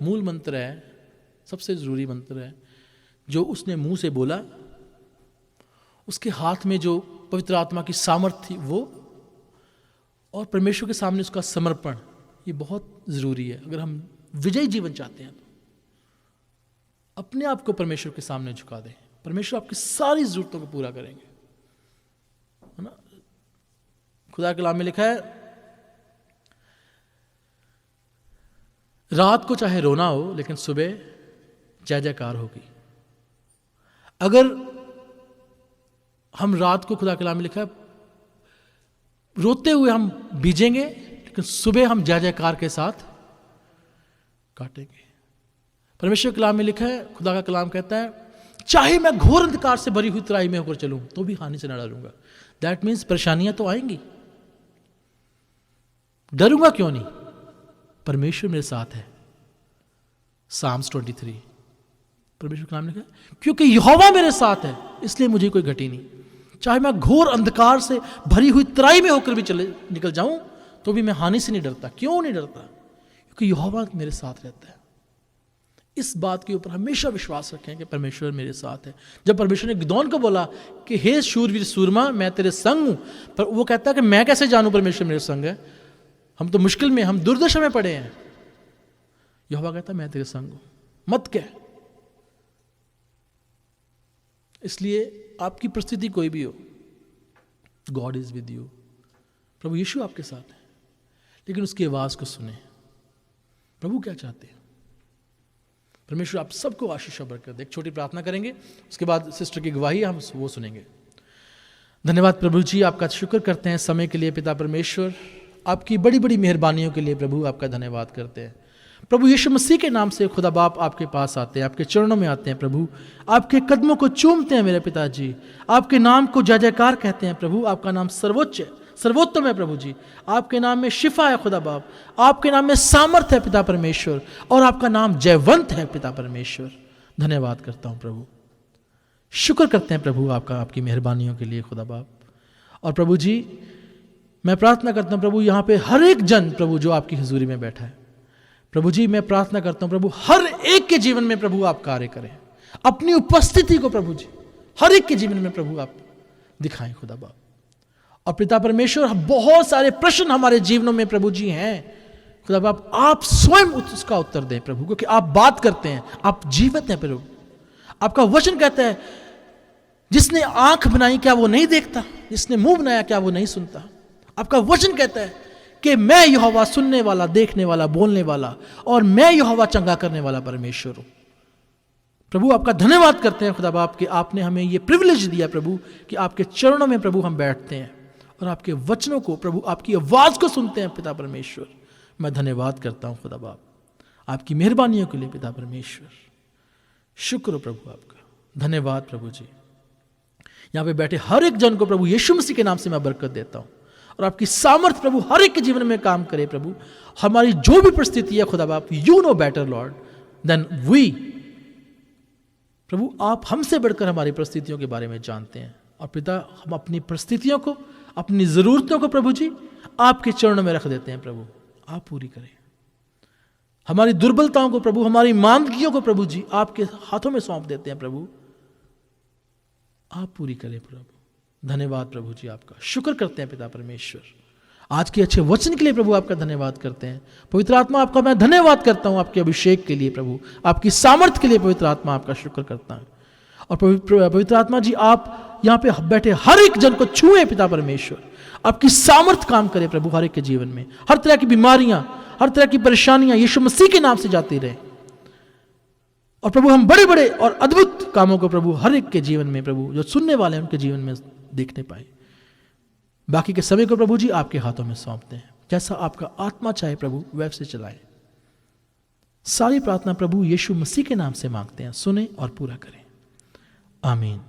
मूल मंत्र है, सबसे जरूरी मंत्र है, जो उसने मुंह से बोला, उसके हाथ में जो पवित्र आत्मा की सामर्थ्य थी वो, और परमेश्वर के सामने उसका समर्पण, ये बहुत जरूरी है। अगर हम विजयी जीवन चाहते हैं तो अपने आप को परमेश्वर के सामने झुका दें। परमेश्वर आपकी सारी जरूरतों को पूरा करेंगे, है ना। खुदा के कलाम में लिखा है रात को चाहे रोना हो लेकिन सुबह जय जयकार होगी। अगर हम रात को, खुदा के कलाम में लिखा है, रोते हुए हम बीजेंगे लेकिन सुबह हम जय जयकार के साथ काटेंगे। परमेश्वर के कलाम में लिखा है, खुदा का कलाम कहता है चाहे मैं घोर अंधकार से भरी हुई तराई में होकर चलूं तो भी हानि से न डरूंगा। दैट मीन्स परेशानियां तो आएंगी, डरूंगा क्यों नहीं? परमेश्वर मेरे साथ है। साम्स 23 परमेश्वर के नाम लिखा है क्योंकि यहोवा मेरे साथ है इसलिए मुझे कोई घटी नहीं। चाहे मैं घोर अंधकार से भरी हुई तराई में होकर भी निकल जाऊं तो भी मैं हानि से नहीं डरता। क्यों नहीं डरता? क्योंकि यहोवा मेरे साथ रहता है। इस बात के ऊपर हमेशा विश्वास रखें कि परमेश्वर मेरे साथ है। जब परमेश्वर ने गिदोन को बोला कि हे शूरवीर सूरमा मैं तेरे संग हूं, पर वो कहता है कि मैं कैसे जानूं परमेश्वर मेरे संग है, हम तो मुश्किल में, हम दुर्दशा में पड़े हैं। यहोवा कहता है मैं तेरे संग हूं, मत कह, इसलिए आपकी परिस्थिति कोई भी हो, गॉड इज विद यू, प्रभु यीशु आपके साथ है, लेकिन उसकी आवाज को सुने। प्रभु क्या चाहते हैं? परमेश्वर आप सबको आशीष और बरकत दे। एक छोटी प्रार्थना करेंगे, उसके बाद सिस्टर की गवाही हम वो सुनेंगे। धन्यवाद प्रभु जी, आपका शुक्र करते हैं समय के लिए पिता परमेश्वर, आपकी बड़ी बड़ी मेहरबानियों के लिए प्रभु आपका धन्यवाद करते हैं। प्रभु यीशु मसीह के नाम से खुदा बाप आपके पास आते हैं, आपके चरणों में आते हैं प्रभु, आपके कदमों को चूमते हैं मेरे पिताजी, आपके नाम को जय जयकार कहते हैं प्रभु। आपका नाम सर्वोच्च है, सर्वोत्तम है प्रभु जी। आपके नाम में शिफा है खुदा बाप, आपके नाम में सामर्थ है पिता परमेश्वर, और आपका नाम जयवंत है पिता परमेश्वर। धन्यवाद करता हूँ प्रभु, शुक्र करते हैं प्रभु आपका, आपकी मेहरबानियों के लिए खुदा बाप। और प्रभु जी मैं प्रार्थना करता हूँ प्रभु, यहाँ पे हर एक जन प्रभु जो आपकी हुजूरी में बैठा है प्रभु जी, मैं प्रार्थना करता हूँ प्रभु हर एक के जीवन में प्रभु आप कार्य करें, अपनी उपस्थिति को प्रभु जी हर एक के जीवन में प्रभु आप दिखाएं खुदा बाप। और पिता परमेश्वर बहुत सारे प्रश्न हमारे जीवनों में प्रभु जी हैं खुदा बाप, आप स्वयं उसका उत्तर दें प्रभु, क्योंकि आप बात करते हैं, आप जीवित हैं प्रभु। आपका वचन कहता है जिसने आंख बनाई क्या वो नहीं देखता, जिसने मुंह बनाया क्या वो नहीं सुनता। आपका वचन कहता है कि मैं यहोवा सुनने वाला, देखने वाला, बोलने वाला, और मैं यहोवा चंगा करने वाला परमेश्वर हूं। प्रभु आपका धन्यवाद करते हैं खुदा बाप कि आपने हमें ये प्रिविलेज दिया प्रभु कि आपके चरणों में प्रभु हम बैठते हैं और आपके वचनों को प्रभु, आपकी आवाज को सुनते हैं पिता परमेश्वर। मैं धन्यवाद करता हूं खुदा बाप आपकी मेहरबानियों के लिए पिता परमेश्वर। शुक्र हो प्रभु आपका, धन्यवाद प्रभु जी। यहां पे बैठे हर एक जन को प्रभु यीशु मसीह के नाम से मैं बरकत देता हूं, और आपकी सामर्थ प्रभु हर एक के जीवन में काम करे प्रभु। हमारी जो भी परिस्थिति है खुदा बाप, you know better lord than we. प्रभु आप हमसे बढ़कर हमारी परिस्थितियों के बारे में जानते हैं, और पिता हम अपनी परिस्थितियों को, अपनी जरूरतों को प्रभु जी आपके चरणों में रख देते हैं प्रभु, आप पूरी करें। हमारी दुर्बलताओं को प्रभु, हमारी मांदगियों को प्रभु जी आपके हाथों में सौंप देते हैं प्रभु, आप पूरी करें प्रभु। धन्यवाद प्रभु जी आपका, शुक्र करते हैं पिता परमेश्वर आज के अच्छे वचन के लिए प्रभु आपका धन्यवाद करते हैं। पवित्र आत्मा आपका मैं धन्यवाद करता हूं आपके अभिषेक के लिए प्रभु, आपकी सामर्थ के लिए पवित्र आत्मा आपका शुक्र करता हूं। और पवित्र आत्मा जी आप यहाँ पे बैठे हर एक जन को छुए पिता परमेश्वर, आपकी सामर्थ काम करे प्रभु हर एक के जीवन में। हर तरह की बीमारियां, हर तरह की परेशानियां यीशु मसीह के नाम से जाती रहे, और प्रभु हम बड़े बड़े और अद्भुत कामों को प्रभु हर एक के जीवन में प्रभु, जो सुनने वाले हैं उनके जीवन में देखने पाए। बाकी के समय को प्रभु जी आपके हाथों में सौंपते हैं, जैसा आपका आत्मा चाहे प्रभु वैसे चलाए। सारी प्रार्थना प्रभु यीशु मसीह के नाम से मांगते हैं, सुने और पूरा करें, आमीन।